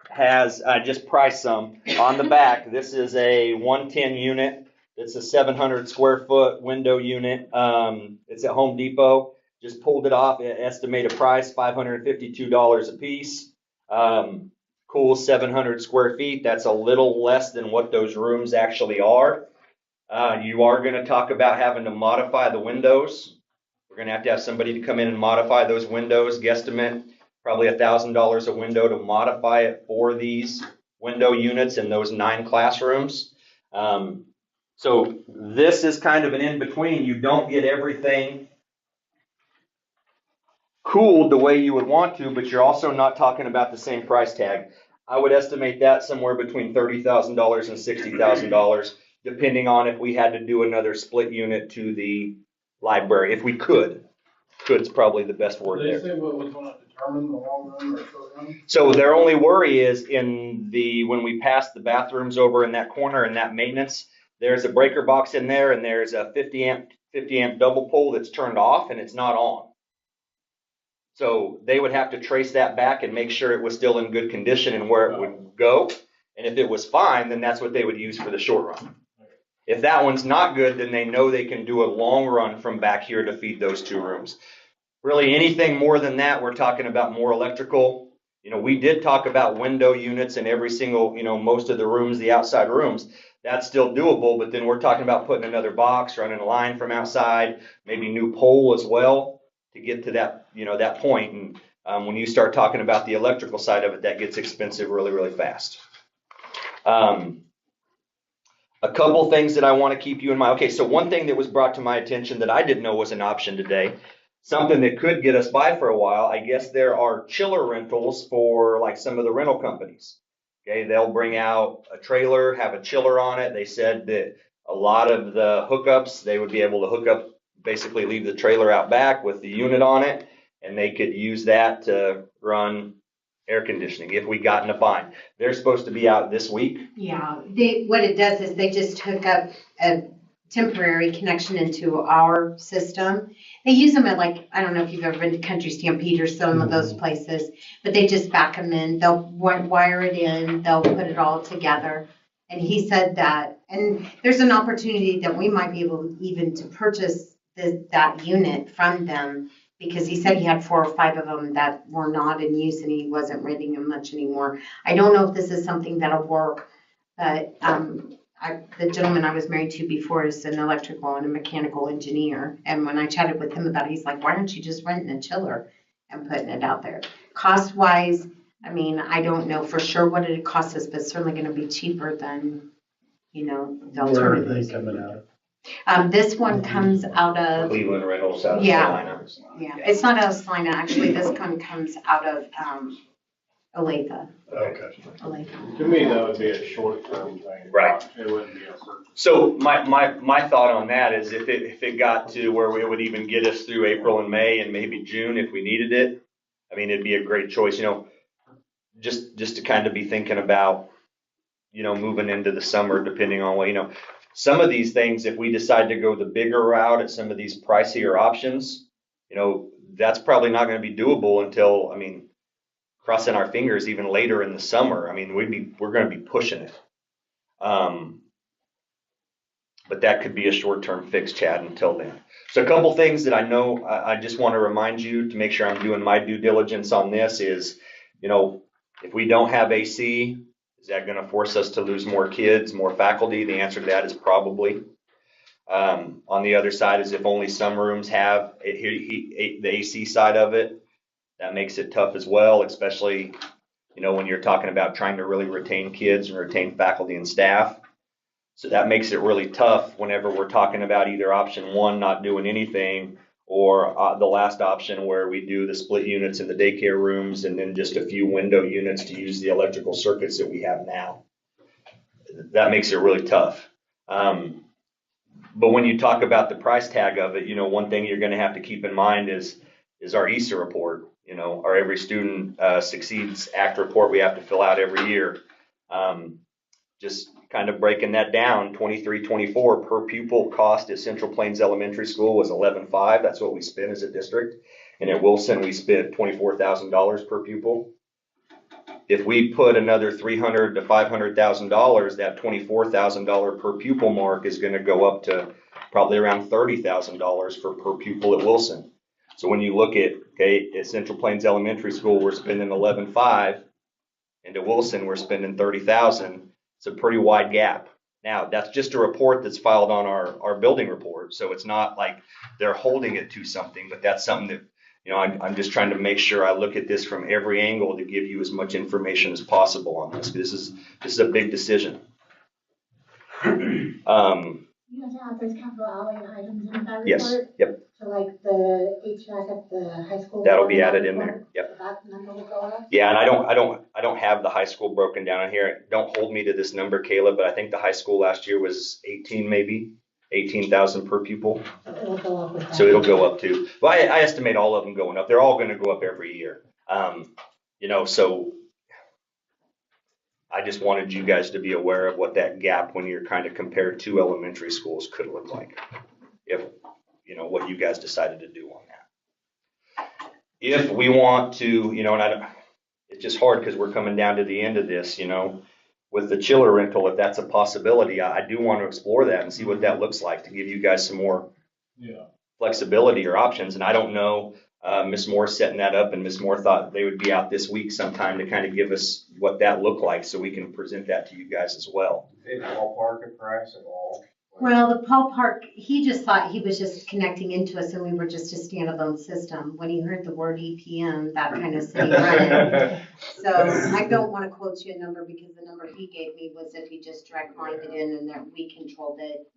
has, I just priced some on the back. This is a 110 unit. It's a 700 square foot window unit. It's at Home Depot. Just pulled it off. Estimated price $552 a piece. Cool 700 square feet. That's a little less than what those rooms actually are. You are going to talk about having to modify the windows. We're going to have somebody to come in and modify those windows. Guesstimate probably $1,000 a window to modify it for these window units in those 9 classrooms. So this is kind of an in-between. You don't get everything cooled the way you would want to, but you're also not talking about the same price tag. I would estimate that somewhere between $30,000 and $60,000, depending on if we had to do another split unit to the library. If we could. Could's probably the best word there. Did they say what was going to determine the long run or short run? So their only worry is when we pass the bathrooms over in that corner in that maintenance, there's a breaker box in there and there's a 50 amp double pole that's turned off and it's not on. So they would have to trace that back and make sure it was still in good condition and where it would go. And if it was fine, then that's what they would use for the short run. If that one's not good, then they know they can do a long run from back here to feed those 2 rooms. Really anything more than that, we're talking about more electrical. We did talk about window units in every single, most of the rooms, the outside rooms. That's still doable, but then we're talking about putting another box, running a line from outside, maybe new pole as well to get to that, that point. And when you start talking about the electrical side of it, that gets expensive really, really fast. A couple things that I want to keep you in mind. Okay, so one thing that was brought to my attention that I didn't know was an option today, something that could get us by for a while. I guess there are chiller rentals for like some of the rental companies. Okay, they'll bring out a trailer, have a chiller on it. They said that a lot of the hookups, they would be able to hook up, basically leave the trailer out back with the unit on it, and they could use that to run air conditioning if we got in a bind. They're supposed to be out this week. Yeah, what it does is they just hook up a temporary connection into our system. They use them at I don't know if you've ever been to Country Stampede or some of those places, but they just back them in. They'll wire it in, they'll put it all together. And he said that, and there's an opportunity that we might be able even to purchase that unit from them, because he said he had 4 or 5 of them that were not in use and he wasn't renting them much anymore. I don't know if this is something that'll work, but the gentleman I was married to before is an electrical and a mechanical engineer. And when I chatted with him about it, he's like, why don't you just rent a chiller and putting it out there? Cost wise, I don't know for sure what it costs us, but it's certainly going to be cheaper than, the alternatives. Where are they coming out of? This one comes out of Cleveland Rentals, South Yeah. Carolina. Yeah, it's not out of Salina, actually. This one comes out of Olathe. Okay. Olathe. To me, that would be a short-term thing. Right. It wouldn't be a certain. So my thought on that is if it got to where it would even get us through April and May and maybe June if we needed it, it'd be a great choice, just to kind of be thinking about, moving into the summer, depending on what, some of these things, if we decide to go the bigger route at some of these pricier options, that's probably not going to be doable until, crossing our fingers, even later in the summer. We're going to be pushing it. But that could be a short-term fix, Chad, until then. So a couple things that I know I just want to remind you to make sure I'm doing my due diligence on this is, if we don't have AC, is that going to force us to lose more kids, more faculty? The answer to that is probably. On the other side is if only some rooms have the AC side of it, that makes it tough as well, especially, when you're talking about trying to really retain kids and retain faculty and staff. So that makes it really tough whenever we're talking about either option 1, not doing anything, or the last option where we do the split units in the daycare rooms and then just a few window units to use the electrical circuits that we have now. That makes it really tough. But when you talk about the price tag of it, one thing you're gonna have to keep in mind is our ESA report, our Every Student Succeeds Act report we have to fill out every year. Just kind of breaking that down, 23-24 per pupil cost at Central Plains Elementary School was $11,500. That's what we spent as a district. And at Wilson, we spent $24,000 per pupil. If we put another $300,000 to $500,000, that $24,000 per pupil mark is going to go up to probably around $30,000 for per pupil at Wilson. So when you look at, at Central Plains Elementary School, we're spending $11,500, and at Wilson, we're spending $30,000. It's a pretty wide gap. Now, that's just a report that's filed on our building report, so it's not like they're holding it to something, but that's something that, I'm just trying to make sure I look at this from every angle to give you as much information as possible on this. This is a big decision. You guys have those capital outlay items in that report? Yes, yep. So like the HVAC at the high school? That'll be added in there, yep. That number will go up? Yeah, and I don't have the high school broken down in here. Don't hold me to this number, Caleb, but I think the high school last year was 18,000 per pupil. So it'll go up with that. So it'll go up too. Well, I estimate all of them going up. They're all going to go up every year. So I just wanted you guys to be aware of what that gap when you're kind of compared to elementary schools could look like. If, what you guys decided to do on that. If we want to, it's just hard because we're coming down to the end of this, with the chiller rental, if that's a possibility, I do want to explore that and see what that looks like to give you guys some more flexibility or options. And I don't know, Ms. Moore's setting that up, and Ms. Moore thought they would be out this week sometime to kind of give us what that looked like so we can present that to you guys as well. Did ballpark a price at all? Well, the Paul Park, he just thought he was just connecting into us and we were just a standalone system. When he heard the word EPM, that kind of set him running. So I don't want to quote you a number because the number he gave me was if he just direct lined it in and that we controlled it,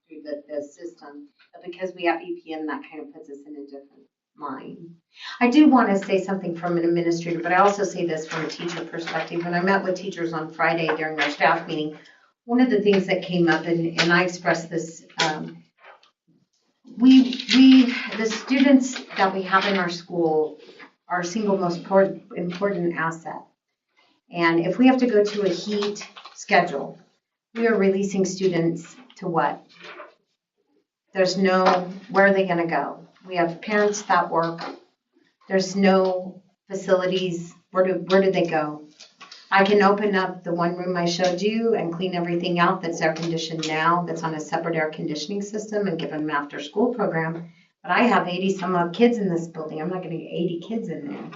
through the system. But because we have EPM, that kind of puts us in a different line. I do want to say something from an administrator, but I also say this from a teacher perspective. When I met with teachers on Friday during our staff meeting, one of the things that came up, and I expressed this, the students that we have in our school are our single most important asset. And if we have to go to a heat schedule, we are releasing students to what? There's where are they going to go? We have parents that work. There's no facilities. Where do they go? I can open up the one room I showed you and clean everything out that's air conditioned now, that's on a separate air conditioning system, and give them an after school program. But I have 80 some odd kids in this building. I'm not going to get 80 kids in there.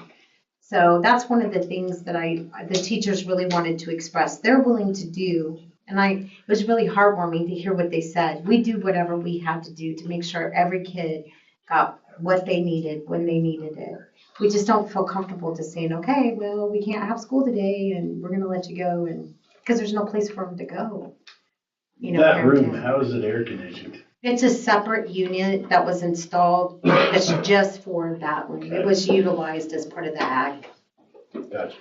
So that's one of the things that the teachers really wanted to express. They're willing to do, and it was really heartwarming to hear what they said. We do whatever we had to do to make sure every kid got what they needed when they needed it. We just don't feel comfortable just saying, okay, well, we can't have school today and we're going to let you go, and because there's no place for them to go. That room, how is it air conditioned? It's a separate unit that was installed that's just for that room. It was utilized as part of the ag. Gotcha.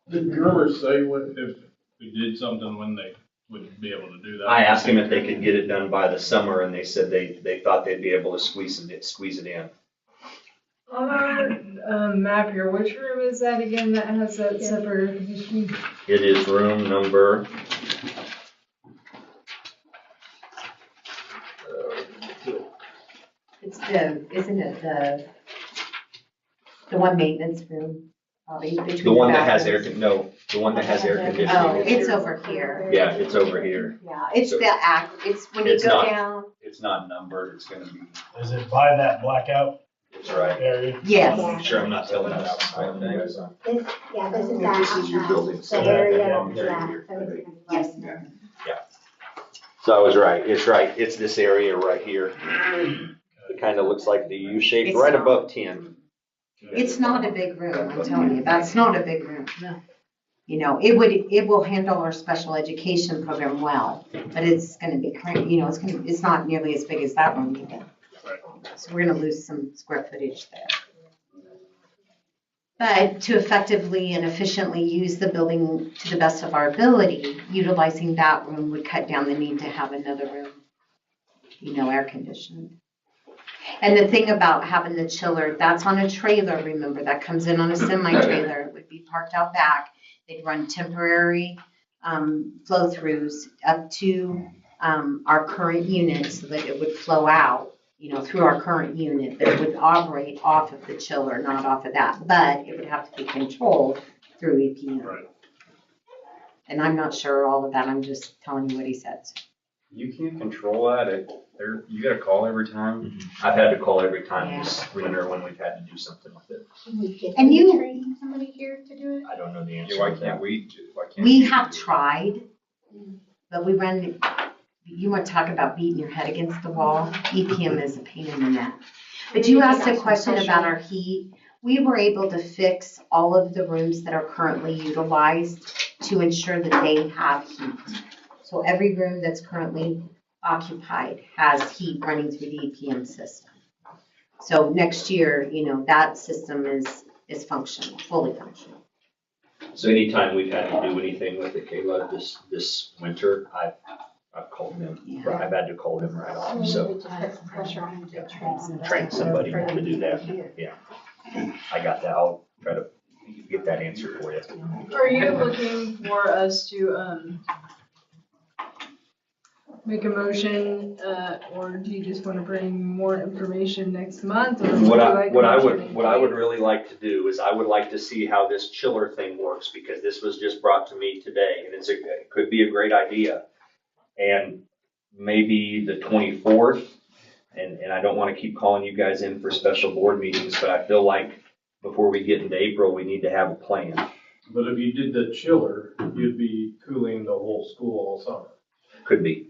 Did Germer say if we did something when they would be able to do that? I asked him if they could get it done by the summer, and they said they thought they'd be able to squeeze it in. On our map here, which room is that again that has that separate air conditioning? It is room number. It's isn't it the one maintenance room? The one that has the one that has air conditioning. Oh, is it's here. over here. Yeah, it's over here. Yeah, it's So- the act. It's when you It's go not- down. It's not numbered. It's going to be. Is it by that blackout It's right. area? Yes. Make sure I'm not telling you outside. This is that. This is your building. The area of Yeah. that. Yes. So I was right. It's right. It's this area right here. It kind of looks like the U shape, It's right not. above 10. It's not a big room, I'm telling you. That's not a big room. No. It will handle our special education program well, but it's going to be, it's not nearly as big as that room either. So we're going to lose some square footage there. But to effectively and efficiently use the building to the best of our ability, utilizing that room would cut down the need to have another room. air conditioned. And the thing about having the chiller, that's on a trailer, remember, that comes in on a semi-trailer. It would be parked out back. They'd run temporary flow-throughs up to our current unit so that it would flow out, through our current unit. That it would operate off of the chiller, not off of that. But it would have to be controlled through EPM. Right. And I'm not sure all of that. I'm just telling you what he says. You can't control that. You gotta call every time. I've had to call every time this winter when we've had to do something with it. And you- train somebody here to do it? I don't know the answer. Yeah, why to that. can't we do, why can't? We have tried, but you want to talk about beating your head against the wall? EPM is a pain in the neck. But you asked a question about our heat. We were able to fix all of the rooms that are currently utilized to ensure that they have heat. So every room that's currently occupied has heat running through the EPM system. So next year, that system is functional, fully functional. So anytime we've had to do anything with it, Kayla, this winter, I've called them. Yeah. I've had to call them right off. So Pressure on to train somebody to do that. Yeah. I got that. I'll try to get that answer for you. Are you looking for us to, make a motion, or do you just want to bring more information next month? Or What would you I like what a I motion would in what I would place? really like to do is I would like to see how this chiller thing works, because this was just brought to me today, and it could be a great idea. And maybe the 24th, and I don't want to keep calling you guys in for special board meetings, but I feel like before we get into April, we need to have a plan. But if you did the chiller, you'd be cooling the whole school all summer. Could be.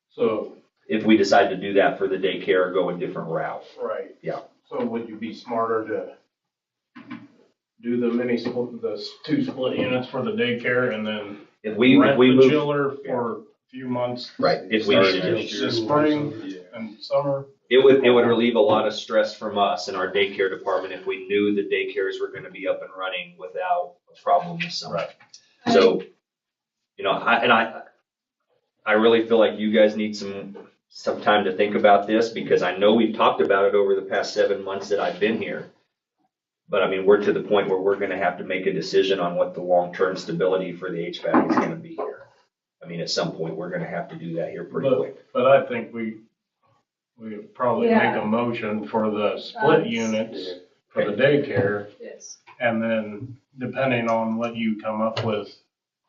So, If we decide to do that for the daycare or go a different route. right. Yeah. So would you be smarter to do the two split units for the daycare and then If we rent move. the chiller for a few months? Right, if we Starting did. this spring and summer? It would relieve a lot of stress from us in our daycare department if we knew the daycares were gonna be up and running without a problem this summer. Right. So, I really feel like you guys need some time to think about this, because I know we've talked about it over the past 7 months that I've been here. But I mean, we're to the point where we're gonna have to make a decision on what the long-term stability for the HVAC is gonna be here. I mean, at some point, we're gonna have to do that here pretty quick. But I think we probably make Yeah. a motion for the split units for the daycare. Yes. And then depending on what you come up with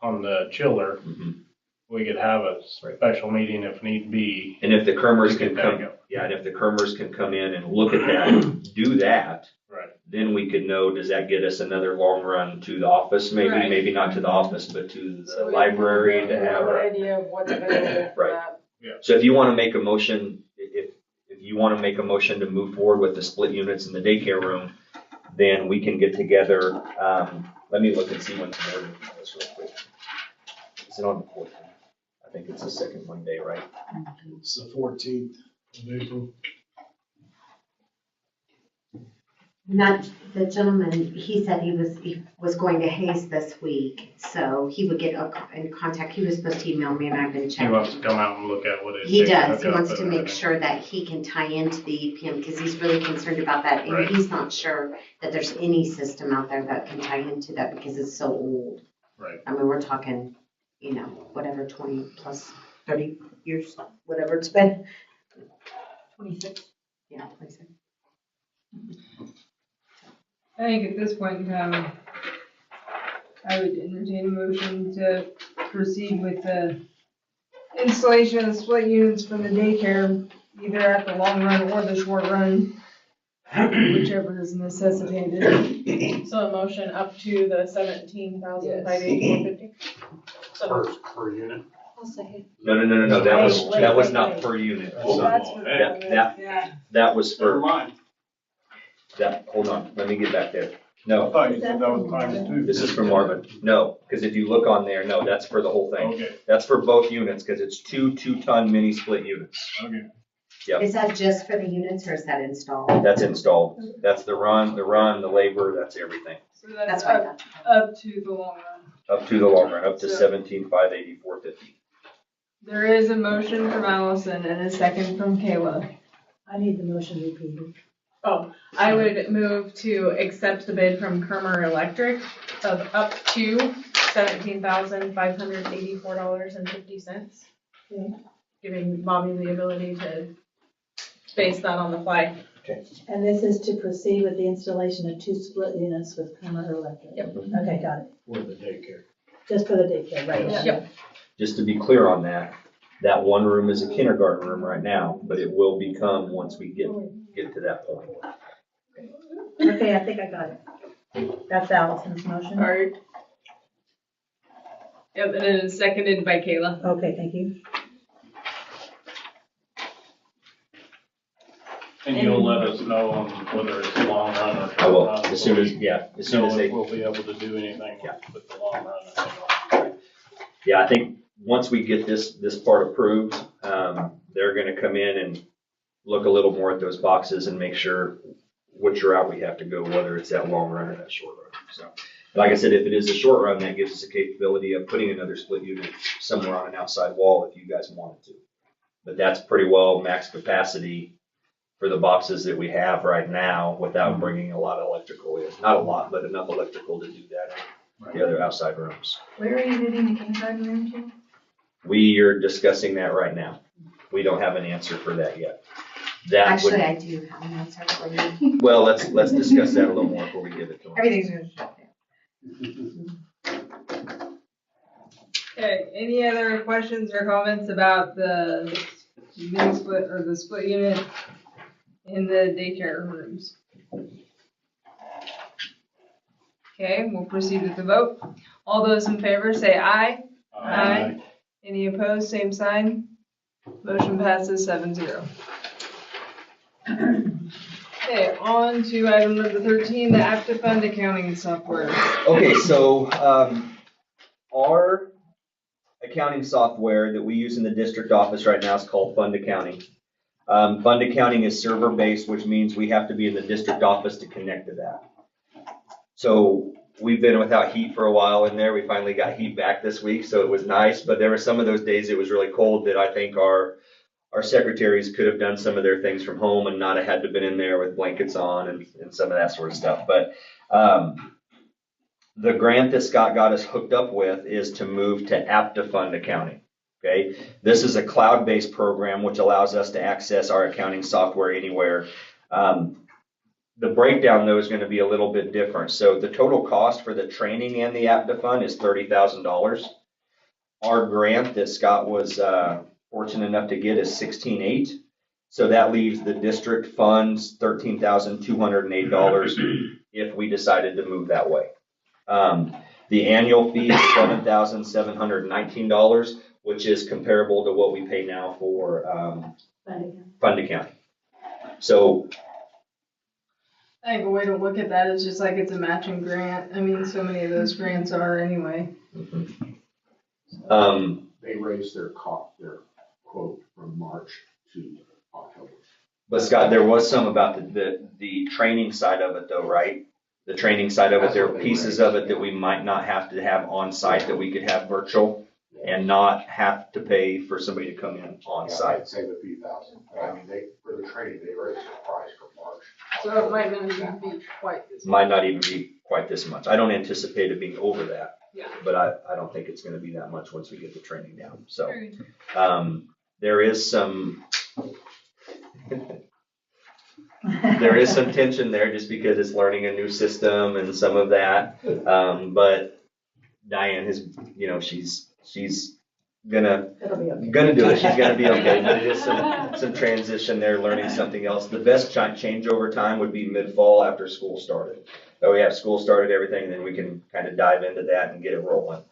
on the chiller, Mhm. we could have a special meeting if need be. And if the Kermers can Get that come, going. and if the Kermers can come in and look at that, do that, Right. then we could know, does that get us another long run to the office? Maybe, Right. maybe not to the office, but to So the we library to have. an idea of what's available for Right. that. So if you want to make a motion, if you want to make a motion to move forward with the split units in the daycare room, then we can get together. Let me look and see when the board meeting is real quick. Is it on the 14th? I think it's the second Monday, right? It's the 14th of April. Not, the gentleman, he said he was going to Hayes this week, so he would get in contact. He was supposed to email me, and I've been He wants checking. to come out and look at what it is. He does. He wants to make sure that he can tie into the EPM, because he's really concerned about that. And Right. he's not sure that there's any system out there that can tie into that, because it's so old. Right. I mean, we're talking, whatever, 20 plus 30 years, whatever it's been. 26. Yeah, 26. I think at this point in time, I would entertain a motion to proceed with the installation of split units for the daycare, either at the long run or the short run, whichever is necessitated. So a motion up to the 17,584.50. Per unit. I'll second. No, that was Wait. not per unit. So that's for That- that, yeah. That was Never for, mind. hold on, let me get back there. I No, thought you said that was times two. this is for Marvin. No, because if you look on there, no, that's for the whole thing. Okay, That's for both units, because it's two 2-ton mini split units. okay. Yep. Is that just for the units, or is that installed? That's installed. That's the run, the labor, that's everything. So That's that's what I up, thought. up to the long run. Up to the long run, up to So- 17,584.50. There is a motion from Allison and a second from Kayla. I need the motion repeated. I would move to accept the bid from Kermer Electric of up to $17,584.50. Okay. Giving Bobby the ability to base that on the fly. And this is to proceed with the installation of 2 split units with Kermer Electric? Yep. Okay, got it. For the daycare. Just for the daycare, right? Yep. Just to be clear on that, that one room is a kindergarten room right now, but it will become once we get to that point. Okay, I think I got it. That's Allison's motion. All right. Yep, and then it's seconded by Kayla. Okay, thank you. And you'll let us know on whether it's long run or short run. I will, as soon as they. We'll be able to do anything with the long run. Yeah, I think once we get this part approved, they're gonna come in and look a little more at those boxes and make sure which route we have to go, whether it's that long run or that short run. So, like I said, if it is a short run, that gives us the capability of putting another split unit somewhere on an outside wall if you guys wanted to. But that's pretty well max capacity for the boxes that we have right now without bringing a lot of electrical in. Not a lot, but enough electrical to do that in the other outside rooms. Where are you moving the kindergarten room to? We are discussing that right now. We don't have an answer for that yet. That Actually, would, I do have an answer for you. well, let's discuss that a little more before we give it to them. Everything's gonna shut down. Okay, any other questions or comments about the mini split or the split unit in the daycare rooms? Okay, we'll proceed with the vote. All those in favor say aye. Aye. Any opposed, same sign. Motion passes 7-0. Okay, on to item number 13, the Aptifund accounting software. Okay, so our accounting software that we use in the district office right now is called Fund Accounting. Fund Accounting is server-based, which means we have to be in the district office to connect to that. So we've been without heat for a while in there. We finally got heat back this week, so it was nice. But there were some of those days it was really cold that I think our secretaries could have done some of their things from home and not have had to been in there with blankets on and some of that sort of stuff. But the grant that Scott got us hooked up with is to move to Aptifund Accounting. Okay, this is a cloud-based program which allows us to access our accounting software anywhere. The breakdown though is going to be a little bit different. So the total cost for the training and the Aptifund is $30,000. Our grant that Scott was fortunate enough to get is $16,800. So that leaves the district funds $13,208 if we decided to move that way. The annual fee is $7,719, which is comparable to what we pay now for Fund Accounting. So I think a way to look at that is just like it's a matching grant. I mean, so many of those grants are anyway. They raised their quote from March to October. But Scott, there was some about the training side of it though, right? The training side of it, there are pieces of it that we might not have to have on site that we could have virtual and not have to pay for somebody to come in on site. I'd save a few thousand. I mean, for the training, they raised the price for March. So it might not even be quite this much. Might not even be quite this much. I don't anticipate it being over that. Yeah. But I don't think it's going to be that much once we get the training down. So there is some tension there just because it's learning a new system and some of that. But Diane has, she's gonna do it. She's gonna be okay. But it is some transition there, learning something else. The best changeover time would be mid-fall after school started. So we have school started, everything, and then we can kind of dive into that and get it rolling.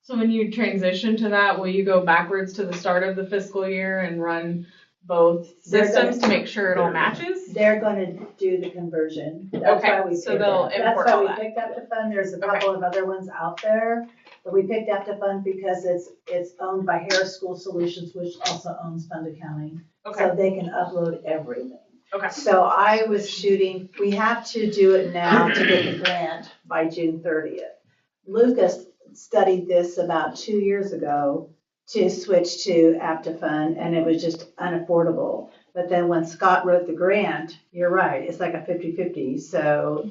So when you transition to that, will you go backwards to the start of the fiscal year and run both systems to make sure it all matches? They're going to do the conversion. That's why we so they'll import all that. picked Aptifund. There's a couple of other ones out there, but we picked Aptifund because it's owned by Harris School Solutions, which also owns Fund Accounting. Okay. So they can upload everything. Okay. So I was shooting, we have to do it now to get the grant by June 30th. Lucas studied this about 2 years ago to switch to Aptifund, and it was just unaffordable. But then when Scott wrote the grant, you're right, it's like a 50-50. So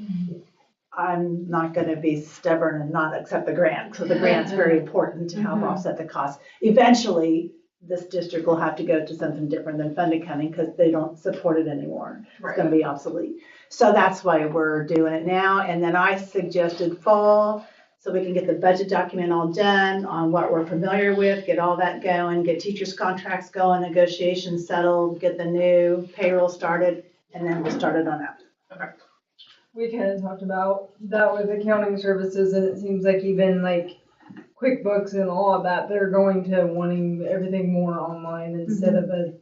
I'm not going to be stubborn and not accept the grant, because the grant's very important to help offset the cost. Eventually, this district will have to go to something different than fund accounting because they don't support it anymore. It's going to be obsolete. So that's why we're doing it now. And then I suggested fall, so we can get the budget document all done on what we're familiar with, get all that going, get teachers' contracts going, negotiations settled, get the new payroll started, and then we'll start it on that. Okay. We kind of talked about that with accounting services, and it seems like even like QuickBooks and all of that, they're going to wanting everything more online instead of a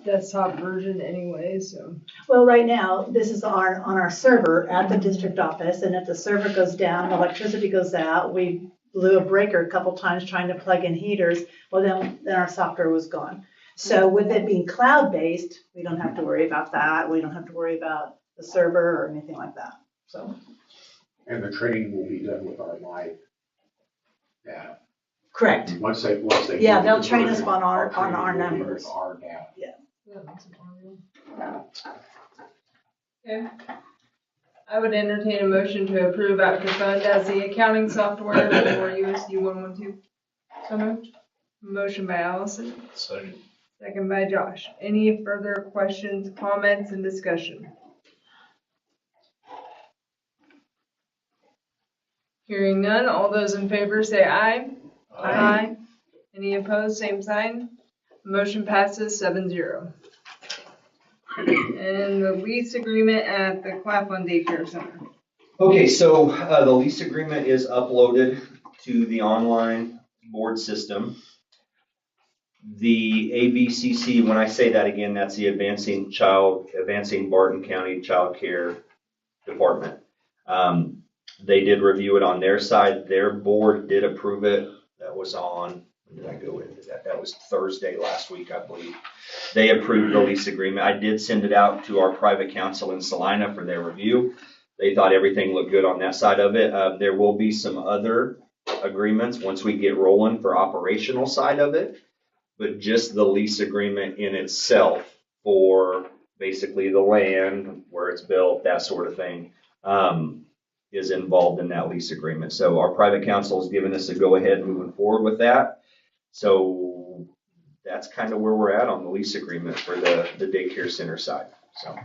desktop version anyway, so. Well, right now, this is on our server at the district office, and if the server goes down, electricity goes out, we blew a breaker a couple times trying to plug in heaters, well, then our software was gone. So with it being cloud-based, we don't have to worry about that. We don't have to worry about the server or anything like that, so. And the training will be done with our live data. Correct. Once they. Yeah, do they'll the train us version, on our training will be numbers. with our data. Okay. I would entertain a motion to approve Aptifund as the accounting software for USD 112. So moved. Motion by Allison. Second. Second by Josh. Any further questions, comments, and discussion? Hearing none, all those in favor say aye. Aye. Any opposed, same sign. Motion passes 7-0. And the lease agreement at the Claflin Daycare Center. Okay, so the lease agreement is uploaded to the online board system. The ABCC, when I say that again, that's the Advancing Barton County Child Care Department. They did review it on their side. Their board did approve it. That was on, when did I go into that? That was Thursday last week, I believe. They approved the lease agreement. I did send it out to our private counsel in Salina for their review. They thought everything looked good on that side of it. There will be some other agreements once we get rolling for operational side of it, but just the lease agreement in itself for basically the land, where it's built, that sort of thing, is involved in that lease agreement. So our private counsel has given us a go-ahead moving forward with that. So that's kind of where we're at on the lease agreement for the daycare center side. So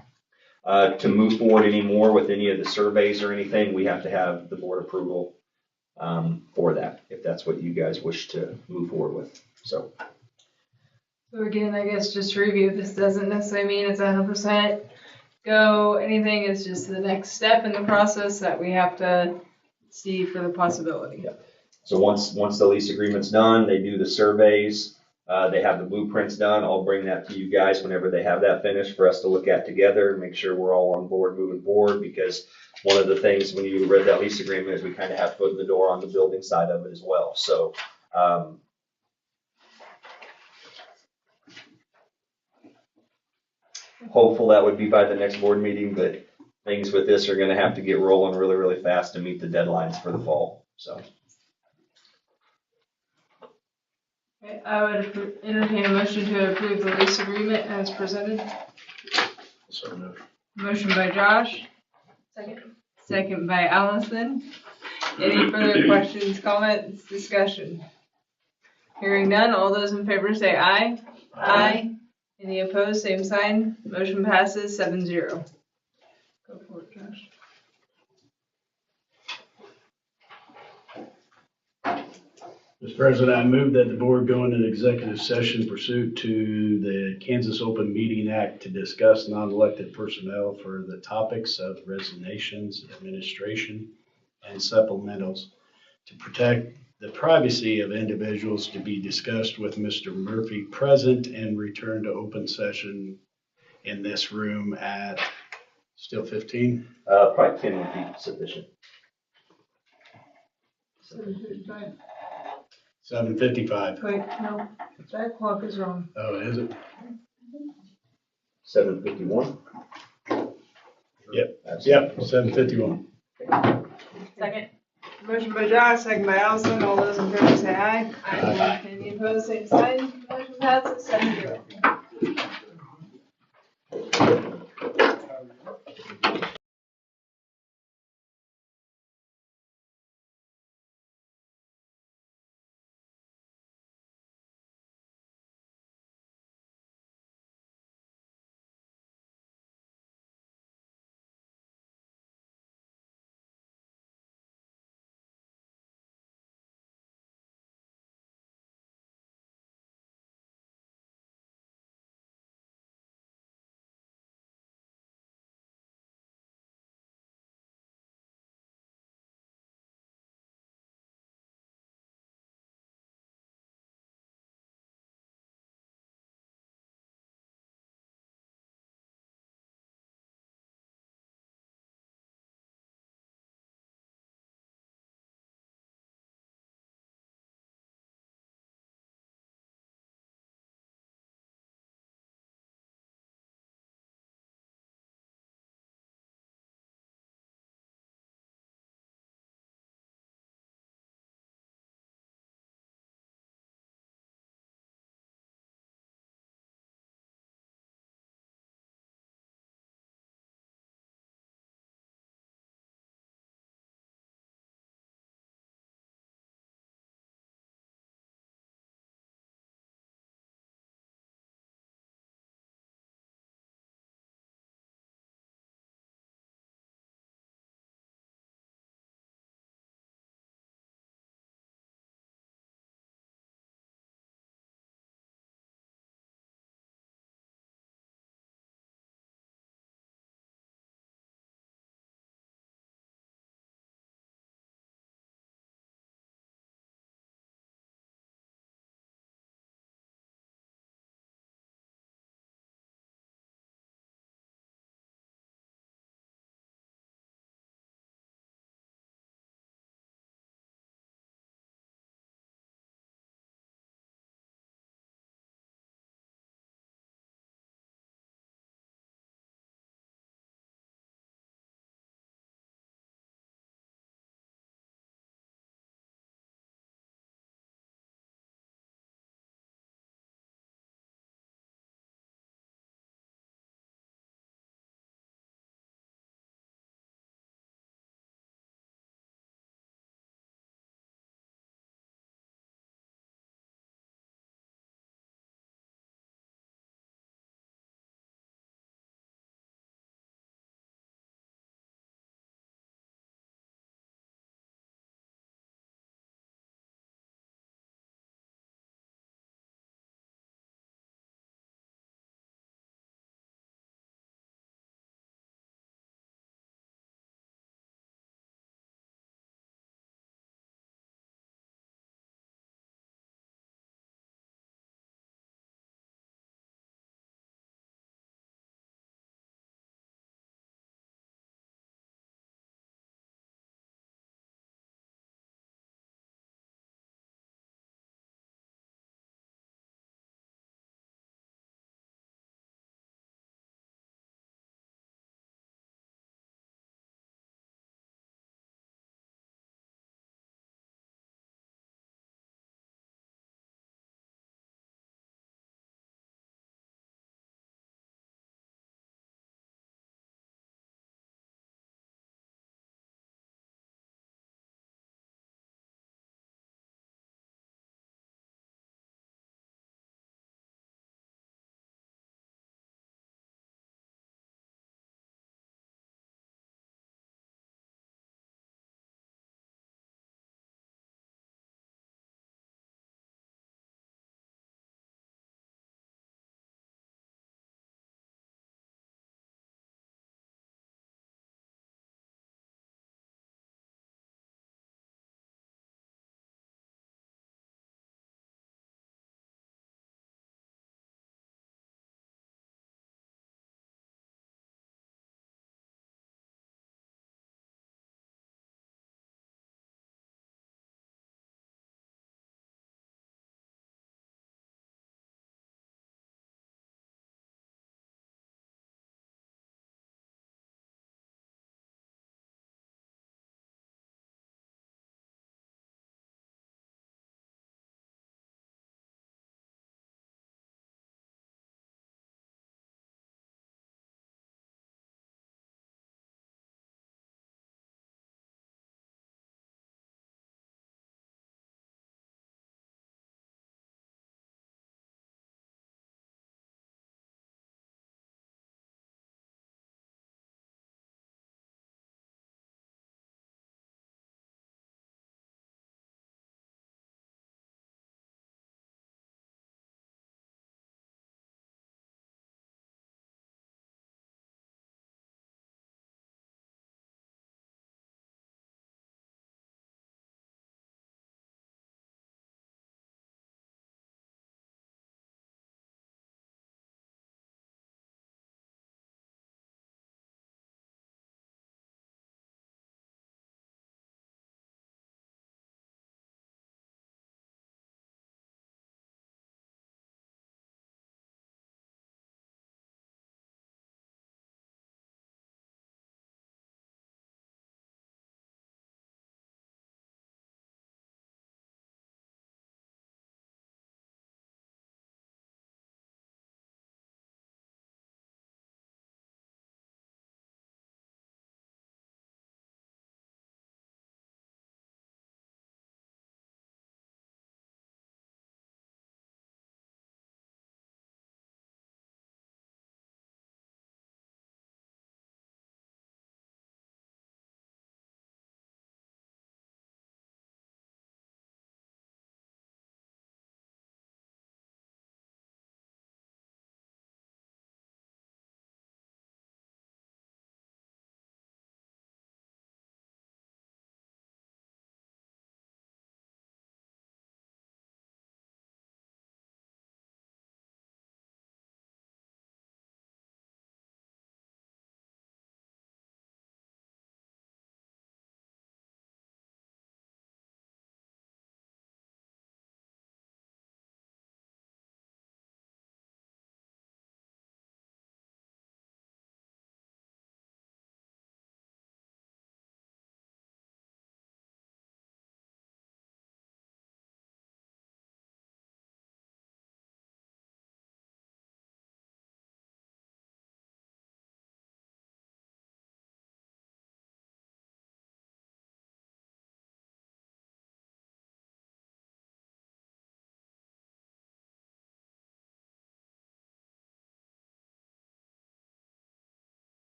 to move forward any more with any of the surveys or anything, we have to have the board approval for that, if that's what you guys wish to move forward with. So again, I guess just to review, this doesn't necessarily mean it's 100% go anything. It's just the next step in the process that we have to see for the possibility. Yeah. So once the lease agreement's done, they do the surveys, they have the blueprints done. I'll bring that to you guys whenever they have that finished for us to look at together, make sure we're all on board moving forward, because one of the things when you read that lease agreement is we kind of have foot in the door on the building side of it as well. So hopeful that would be by the next board meeting, but things with this are going to have to get rolling really, really fast to meet the deadlines for the fall. So. Okay, I would entertain a motion to approve the lease agreement as presented. So moved. Motion by Josh. Second. Second by Allison. Any further questions, comments, discussion? Hearing none, all those in favor say aye. Aye. Any opposed, same sign. Motion passes 7-0. Go for it, Josh. Mr. President, I move that the board go into executive session pursuant to the Kansas Open Meeting Act to discuss non-elected personnel for the topics of resignations, administration, and supplementals to protect the privacy of individuals, to be discussed with Mr. Murphy present, and return to open session in this room at still 15? Probably 10 would be sufficient. 7:55. 7:55. Wait, no, that clock is wrong. Oh, is it? 7:51. Yep, 7:51. Second. Motion by Josh, second by Allison. All those in favor say aye. Aye. Any opposed, same sign. Motion passes 7-0.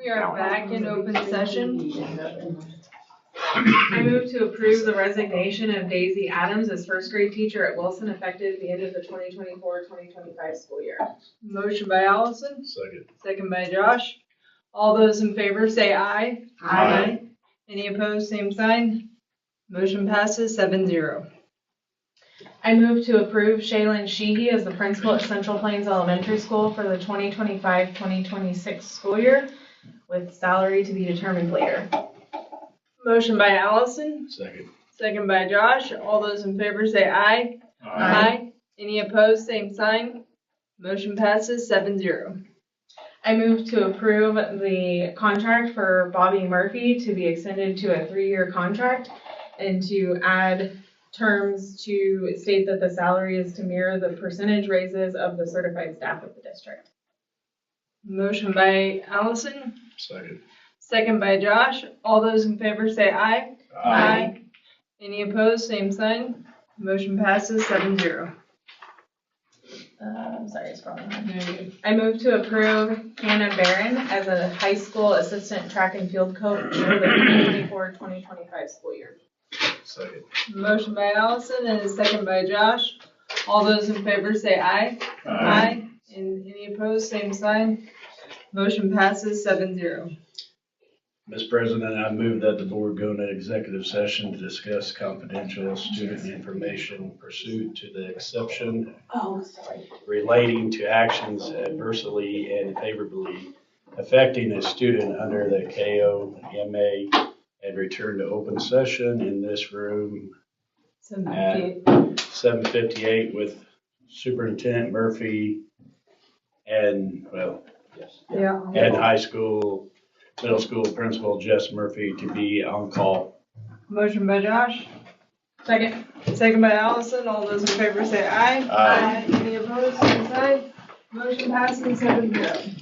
We are back in open session. I move to approve the resignation of Daisy Adams as first grade teacher at Wilson effective the end of the 2024-2025 school year. Motion by Allison. Second. Second by Josh. All those in favor say aye. Aye. Any opposed, same sign. Motion passes 7-0. I move to approve Shaylin Sheehy as the principal at Central Plains Elementary School for the 2025-2026 school year, with salary to be determined later. Motion by Allison. Second. Second by Josh. All those in favor say aye. Aye. Any opposed, same sign. Motion passes 7-0. I move to approve the contract for Bobby Murphy to be extended to a 3-year contract and to add terms to state that the salary is to mirror the percentage raises of the certified staff of the district. Motion by Allison. Second. Second by Josh. All those in favor say aye. Aye. Any opposed, same sign. Motion passes 7-0. Sorry, it's probably not. I move to approve Hannah Barron as a high school assistant track and field coach for the 2024-2025 school year. Second. Motion by Allison and a second by Josh. All those in favor say aye. Aye. And any opposed, same sign. Motion passes 7-0. Mr. President, I move that the board go into executive session to discuss confidential student information pursuant to the exception relating to actions adversely and favorably affecting a student under the KOMA and return to open session in this room at 7:58 with Superintendent Murphy and, and middle school principal Jess Murphy to be on call. Motion by Josh. Second. Second by Allison. All those in favor say aye. Aye. Any opposed, same sign. Motion passes 7-0.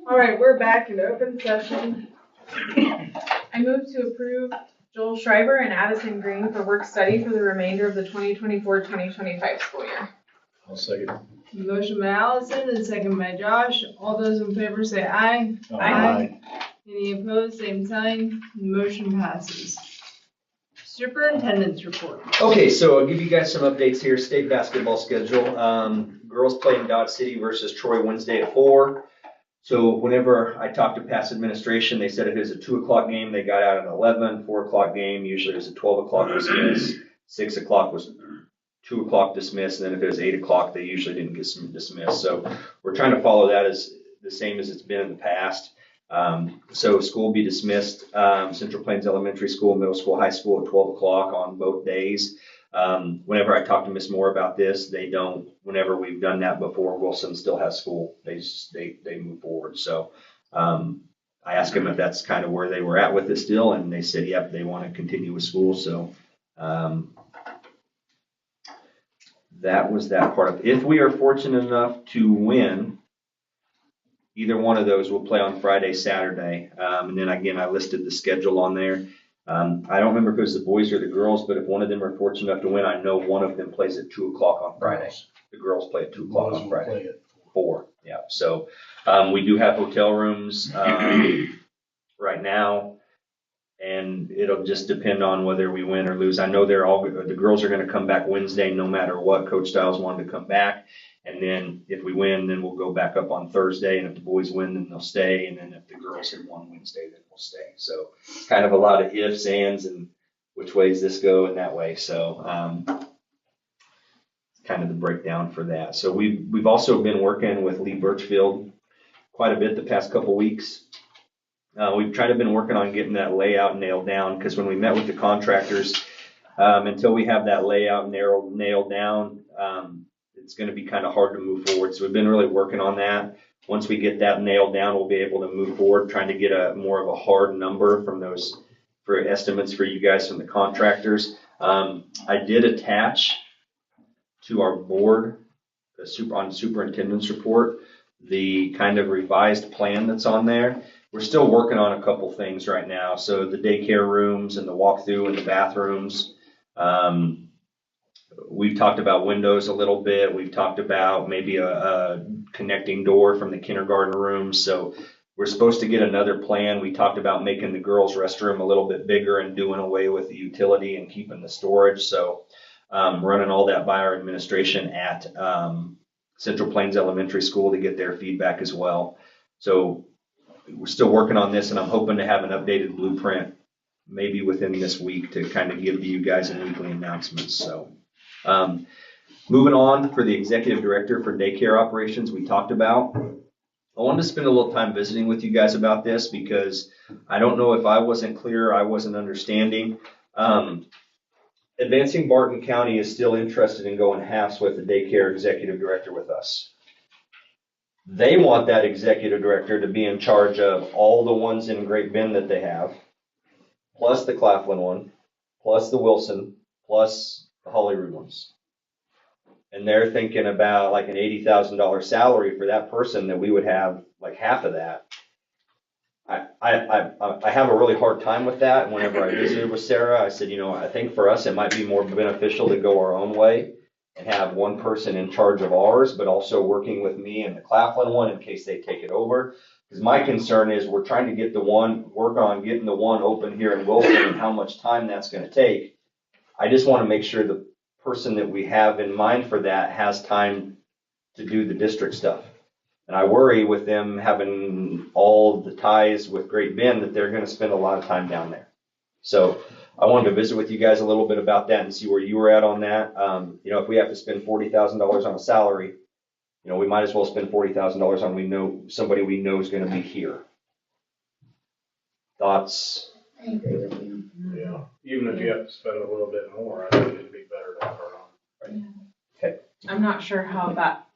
All right, we're back in open session. I move to approve Joel Schreiber and Addison Green for work study for the remainder of the 2024-2025 school year. I'll second. Motion by Allison and second by Josh. All those in favor say aye. Any opposed, same sign. Motion passes. Superintendent's report. Okay, so I'll give you guys some updates here. State basketball schedule. Girls play in Dodge City versus Troy Wednesday at 4. So whenever I talked to past administration, they said if it was a 2 o'clock game, they got out at 11. 4 o'clock game, usually it was a 12 o'clock dismiss. 6 o'clock was 2 o'clock dismiss, and then if it was 8 o'clock, they usually didn't get dismissed. So we're trying to follow that as the same as it's been in the past. So school will be dismissed, Central Plains Elementary School, Middle School, High School at 12 o'clock on both days. Whenever I talk to Miss Moore about this, they don't, whenever we've done that before, Wilson still has school. They move forward. So I asked them if that's kind of where they were at with it still, and they said, yep, they want to continue with school. So that was that part of it. If we are fortunate enough to win, either one of those will play on Friday, Saturday. And then again, I listed the schedule on there. I don't remember if it was the boys or the girls, but if one of them are fortunate enough to win, I know one of them plays at 2 o'clock on Friday. The girls play at 2 o'clock on Friday. 4, yeah. So we do have hotel rooms right now, and it'll just depend on whether we win or lose. I know the girls are going to come back Wednesday no matter what. Coach Stiles wanted to come back. And then if we win, then we'll go back up on Thursday. And if the boys win, then they'll stay. And then if the girls had won Wednesday, then we'll stay. So it's kind of a lot of ifs, ands, and which ways this go and that way. So it's kind of the breakdown for that. So we've also been working with Lee Birchfield quite a bit the past couple weeks. We've tried to been working on getting that layout nailed down, because when we met with the contractors, until we have that layout nailed down, it's going to be kind of hard to move forward. So we've been really working on that. Once we get that nailed down, we'll be able to move forward, trying to get a more of a hard number from those for estimates for you guys from the contractors. I did attach to our board on superintendent's report the kind of revised plan that's on there. We're still working on a couple things right now. So the daycare rooms and the walkthrough and the bathrooms. We've talked about windows a little bit. We've talked about maybe a connecting door from the kindergarten rooms. So we're supposed to get another plan. We talked about making the girls' restroom a little bit bigger and doing away with the utility and keeping the storage. So running all that by our administration at Central Plains Elementary School to get their feedback as well. So we're still working on this, and I'm hoping to have an updated blueprint maybe within this week to kind of give to you guys in weekly announcements. So moving on, for the executive director for daycare operations, we talked about. I wanted to spend a little time visiting with you guys about this, because I don't know if I wasn't clear, I wasn't understanding. Advancing Barton County is still interested in going halves with the daycare executive director with us. They want that executive director to be in charge of all the ones in Great Bend that they have, plus the Claflin one, plus the Wilson, plus the Holyrood ones. And they're thinking about like an $80,000 salary for that person, that we would have like half of that. I have a really hard time with that. And whenever I visited with Sarah, I said, I think for us it might be more beneficial to go our own way and have one person in charge of ours, but also working with me and the Claflin one in case they take it over. Because my concern is we're trying to work on getting the one open here in Wilson, and how much time that's going to take. I just want to make sure the person that we have in mind for that has time to do the district stuff. And I worry with them having all the ties with Great Bend that they're going to spend a lot of time down there. So I wanted to visit with you guys a little bit about that and see where you were at on that. If we have to spend $40,000 on a salary, we might as well spend $40,000 on somebody we know is going to be here. Thoughts? I agree with you. Yeah, even if you have to spend a little bit more, I think it'd be better to have our own. Okay. I'm not sure how that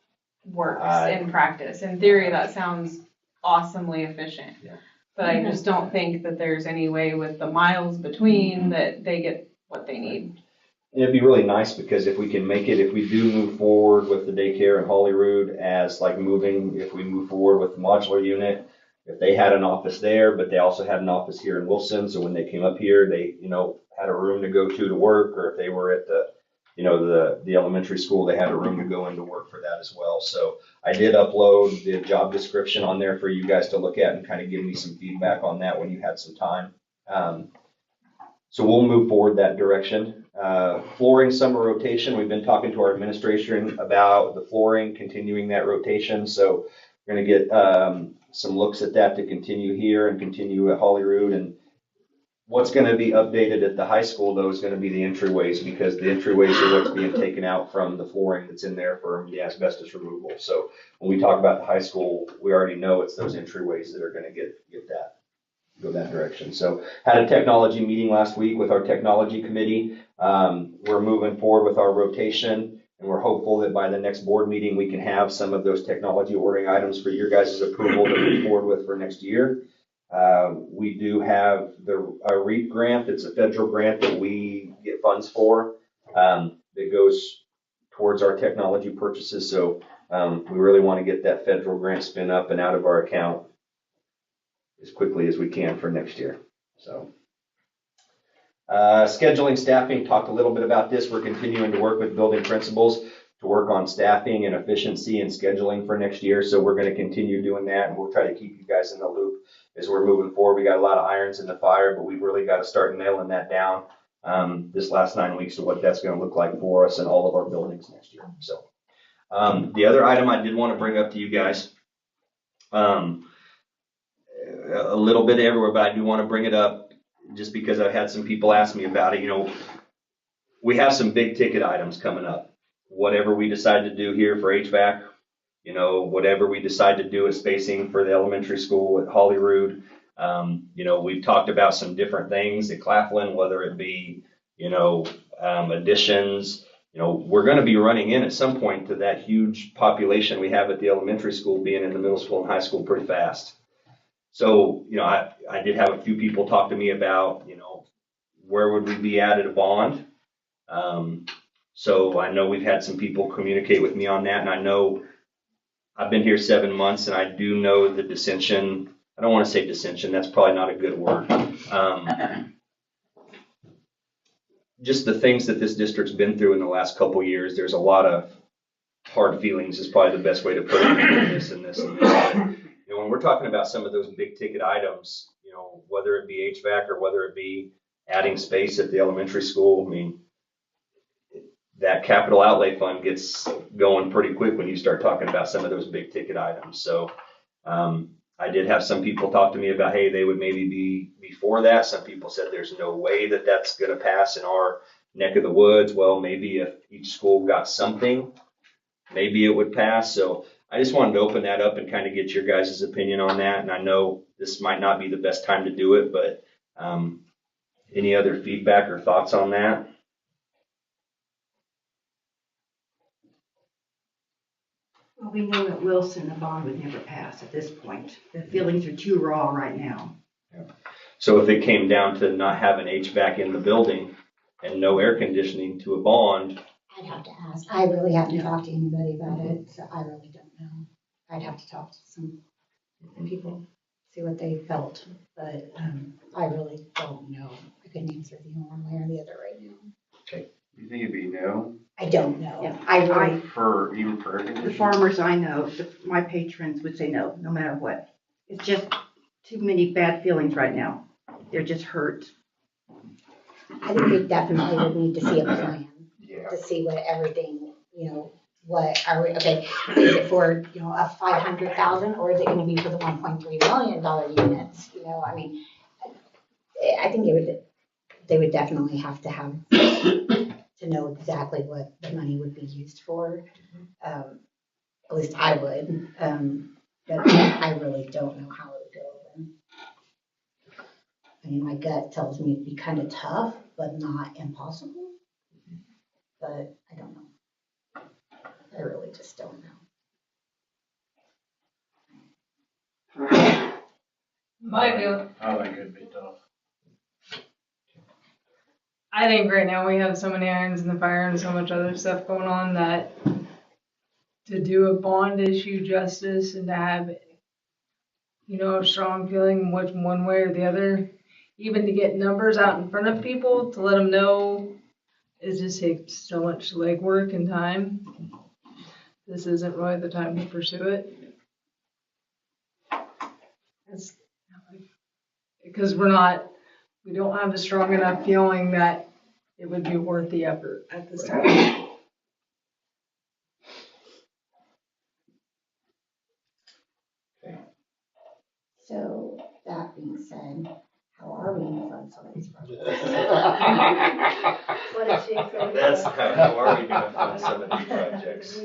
works in practice. In theory, that sounds awesomely efficient. Yeah. But I just don't think that there's any way with the miles between that they get what they need. it'd be really nice because if we can make it, if we do move forward with the daycare in Holyrood as like moving, if we move forward with the modular unit, if they had an office there, but they also had an office here in Wilson, so when they came up here, they, had a room to go to work, or if they were at the elementary school, they had a room to go into work for that as well. So I did upload the job description on there for you guys to look at and kind of give me some feedback on that when you had some time. So we'll move forward that direction. Flooring summer rotation, we've been talking to our administration about the flooring, continuing that rotation. So we're going to get some looks at that to continue here and continue at Holyrood. And what's going to be updated at the high school, though, is going to be the entryways, because the entryways are what's being taken out from the flooring that's in there for the asbestos removal. So when we talk about the high school, we already know it's those entryways that are going to get that. Go that direction. So had a technology meeting last week with our technology committee. We're moving forward with our rotation, and we're hopeful that by the next board meeting we can have some of those technology ordering items for your guys' approval to move forward with for next year. We do have a REAP grant. It's a federal grant that we get funds for that goes towards our technology purchases. So we really want to get that federal grant spin up and out of our account as quickly as we can for next year. So scheduling, staffing, talked a little bit about this. We're continuing to work with building principals to work on staffing and efficiency and scheduling for next year. So we're going to continue doing that, and we'll try to keep you guys in the loop as we're moving forward. We got a lot of irons in the fire, but we've really got to start nailing that down this last 9 weeks of what that's going to look like for us in all of our buildings next year. So the other item I did want to bring up to you guys, a little bit everywhere, but I do want to bring it up just because I've had some people ask me about it. We have some big ticket items coming up. Whatever we decide to do here for HVAC, whatever we decide to do at spacing for the elementary school at Holyrood, we've talked about some different things at Claflin, whether it be, additions. We're going to be running in at some point to that huge population we have at the elementary school being in the middle school and high school pretty fast. So, I did have a few people talk to me about, where would we be at a bond? So I know we've had some people communicate with me on that, and I know I've been here 7 months, and I do know the dissension. I don't want to say dissension. That's probably not a good word. Just the things that this district's been through in the last couple of years, there's a lot of hard feelings is probably the best way to put it. This and this and this. When we're talking about some of those big ticket items, whether it be HVAC or whether it be adding space at the elementary school, that capital outlay fund gets going pretty quick when you start talking about some of those big ticket items. So I did have some people talk to me about, hey, they would maybe be before that. Some people said there's no way that that's going to pass in our neck of the woods. Well, maybe if each school got something, maybe it would pass. So I just wanted to open that up and kind of get your guys' opinion on that. And I know this might not be the best time to do it, but any other feedback or thoughts on that? Well, we know at Wilson, the bond would never pass at this point. The feelings are too raw right now. So if it came down to not having HVAC in the building and no air conditioning to a bond. I'd have to ask. I really haven't talked to anybody about it, so I really don't know. I'd have to talk to some people, see what they felt, but I really don't know. I couldn't answer you one way or the other right now. Okay. You think it'd be no? I don't know. Yeah. I really. Even for air The conditioning? farmers I know, my patrons would say no, no matter what. It's just too many bad feelings right now. They're just hurt. I think we definitely would need to see a plan Yeah. to see what everything, what are we, okay, is it for, a 500,000 or is it gonna be for the $1.3 million units? I think they would definitely have to have, to know exactly what the money would be used for. At least I would, but I really don't know how it would go. My gut tells me it'd be kind of tough, but not impossible. But I don't know. I really just don't know. My view, I think it'd be tough. I think right now we have so many irons in the fire and so much other stuff going on that to do a bond issue justice and to have, a strong feeling which one way or the other, even to get numbers out in front of people to let them know, it just takes so much legwork and time. This isn't really the time to pursue it. Because we don't have a strong enough feeling that it would be worth the effort at this time. So, that being said, how are we in funds on these projects? What did she say? That's how are we gonna fund some of these projects?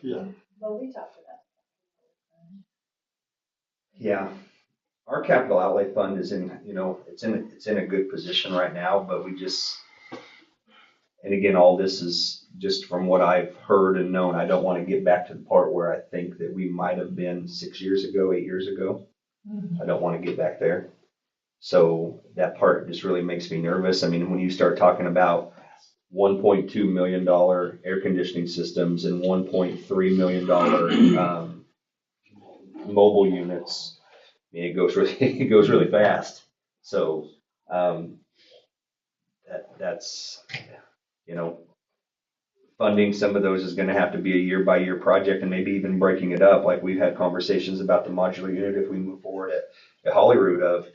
Yeah. Well, we talked about Yeah, our capital outlay fund is in, it's in a good position right now, but and again, all this is just from what I've heard and known. I don't want to get back to the part where I think that we might have been 6 years ago, 8 years ago. I don't want to get back there. So that part just really makes me nervous. I mean, when you start talking about $1.2 million air conditioning systems and $1.3 million mobile units, I mean, it goes really fast. So that's funding some of those is going to have to be a year by year project, and maybe even breaking it up. Like we've had conversations about the modular unit if we move forward at Holyrood, of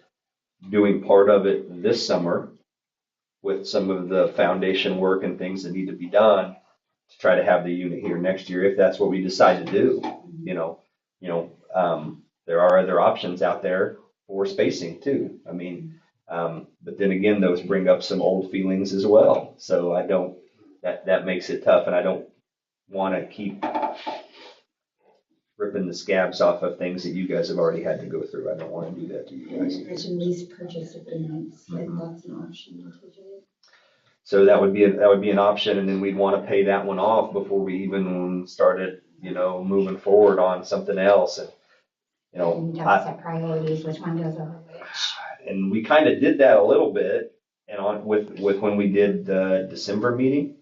doing part of it this summer with some of the foundation work and things that need to be done to try to have the unit here next year if that's what we decide to do. There are other options out there for spacing too. I mean, but then again, those bring up some old feelings as well. So that makes it tough, and I don't want to keep ripping the scabs off of things that you guys have already had to go through. I don't want to do that to you guys. You mentioned lease purchase agreements, if that's an option. So that would be an option, and then we'd want to pay that one off before we even started, moving forward on something else. And And you have to set priorities, which one goes over which. And we kind of did that a little bit, and with when we did the December meeting.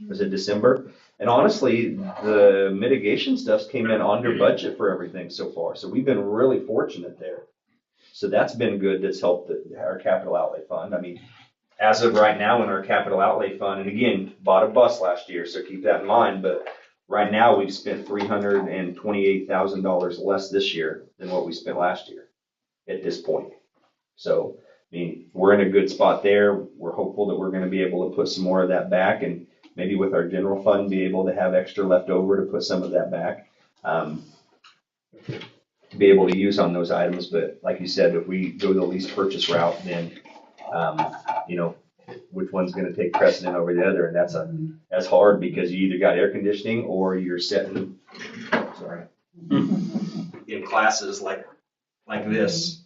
Was it December? And honestly, the mitigation stuff came in under budget for everything so far. So we've been really fortunate there. So that's been good. That's helped our capital outlay fund. I mean, as of right now in our capital outlay fund, and again, bought a bus last year, so keep that in mind. But right now we've spent $328,000 less this year than what we spent last year at this point. So, I mean, we're in a good spot there. We're hopeful that we're going to be able to put some more of that back, and maybe with our general fund be able to have extra left over to put some of that back to be able to use on those items. But like you said, if we go the lease purchase route, then which one's going to take precedent over the other, and that's hard because you either got air conditioning or you're sitting in classes like this,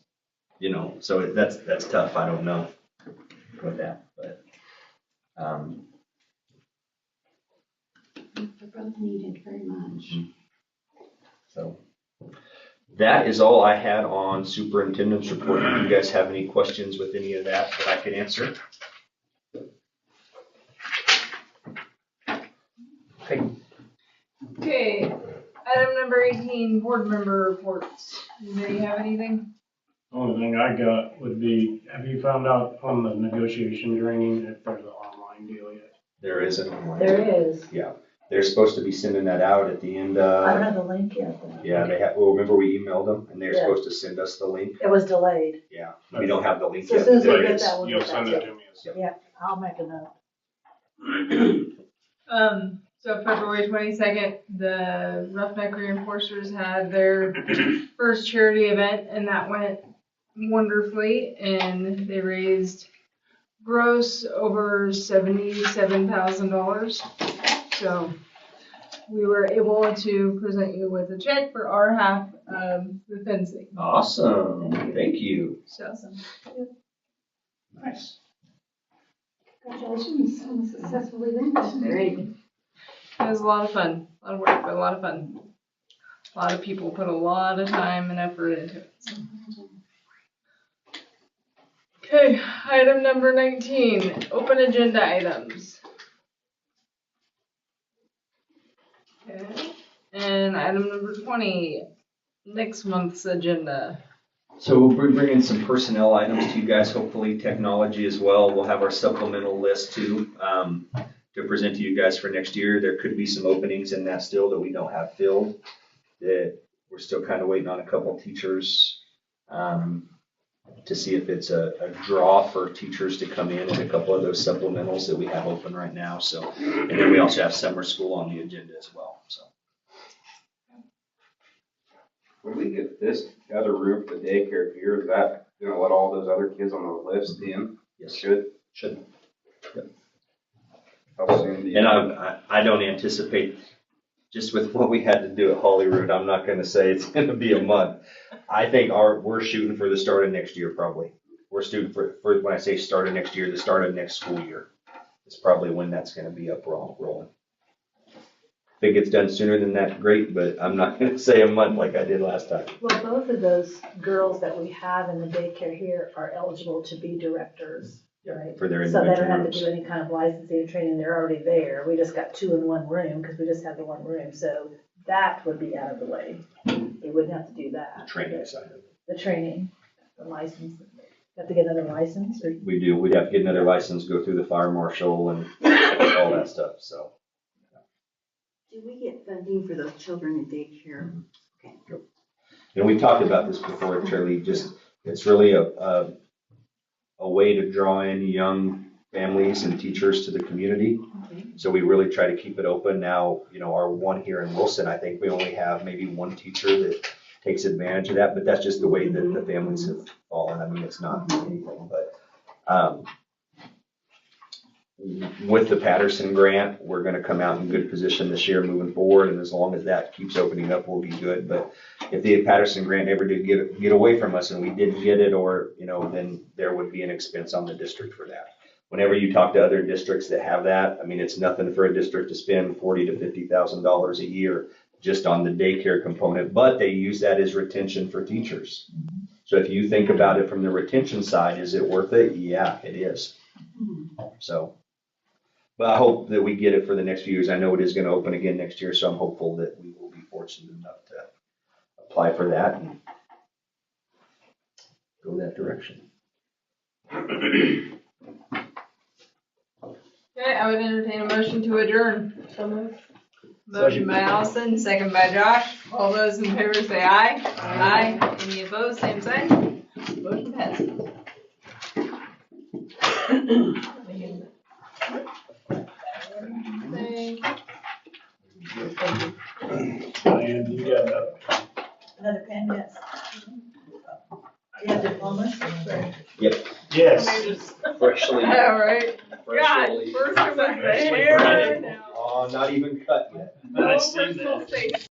so that's tough. I don't know with that, but They're both needed very much. so that is all I had on superintendent's report. Do you guys have any questions with any of that I could answer? Okay, item number 18, board member reports. Anybody have anything? Only thing I got would be, have you found out on the negotiation training if there's an online deal yet? There is an online. There is. Yeah, they're supposed to be sending that out at the end. I don't have the link yet. Yeah, they have. Well, remember we emailed them and they're Yeah. supposed to send us the link. It was delayed. Yeah, we don't have the link So yet. as soon as we but get it's- that, we'll You'll get send that it to to me. Yeah, I'll make a note. So February 22nd, the Roughneck Reinforcers had their first charity event, and that went wonderfully, and they raised gross over $77,000. So we were able to present you with a check for our half of the fencing. Awesome. Thank you. So Nice. Congratulations on a successful event. it was a lot of fun, a lot of work, but a lot of fun. A lot of people put a lot of time and effort into it. So. Okay, Item number 19, open agenda items. Okay. And item number 20, next month's agenda. So we'll be bringing some personnel items to you guys, hopefully technology as well. We'll have our supplemental list too, to present to you guys for next year. There could be some openings in that still that we don't have filled, that we're still kind of waiting on a couple teachers, to see if it's a draw for teachers to come in and a couple of those supplementals that we have open right now. So, and then we also have summer school on the agenda as well, so. When we get this other room for the daycare here, is that gonna let all those other kids on the list in? Yes. Should? Yep. How soon do you? And I don't anticipate, just with what we had to do at Holyrood, I'm not gonna say it's gonna be a month. I think we're shooting for the start of next year, probably. We're shooting for, when I say start of next year, the start of next school year. It's probably when that's gonna be up rolling. If it gets done sooner than that, great, but I'm not gonna say a month like I did last time. Well, both of those girls that we have in the daycare here are eligible to be directors, right? For their So they individual don't have to rooms. do any kind of licensing and training, they're already there. We just got 2 in 1 room, because we just have the 1 room, so that would be out of the way. We wouldn't have to do that. The training side of it. The training, the license, have to get another license, or? We do, we'd have to get another license, go through the fire marshal and all that stuff, so. Do we get funding for those children in daycare? And we've talked about this before, Charlie, just, it's really a way to draw in young families and teachers to the community. So we really try to keep it open. Now, our one here in Wilson, I think we only have maybe 1 teacher that takes advantage of that, but that's just the way that the families have fallen. I mean, it's not anything, but, with the Patterson grant, we're gonna come out in good position this year moving forward, and as long as that keeps opening up, we'll be good. But if the Patterson grant ever did get away from us and we didn't get it, or, then there would be an expense on the district for that. Whenever you talk to other districts that have that, I mean, it's nothing for a district to spend $40,000 to $50,000 a year just on the daycare component, but they use that as retention for teachers. So if you think about it from the retention side, is it worth it? Yeah, it is. So. But I hope that we get it for the next few years. I know it is going to open again next year, so I'm hopeful that we will be fortunate enough to apply for that and go that direction. Okay, I would entertain a motion to adjourn. So moved. Motion by Allison, second by Josh. All those in favor say aye. Aye. Any opposed, same sign. Motion passes. Diane, you got Another pen, yes. You have diplomas? Yep. Yes. Freshly. All right. God, freshly- first one was the Freshly hair. breaded. Now, Oh, not even cut yet. no I've seen personal that. space.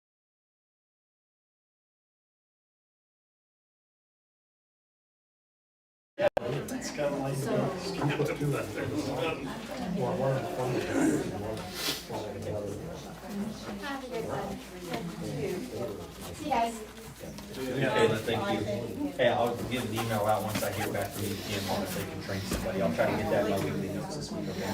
It's kind of like. See you guys. Kayla, thank you. Hey, I'll get an email out once I hear back from you, Kim, on if they can train somebody. I'll try to get that in my weekly notes this week, okay?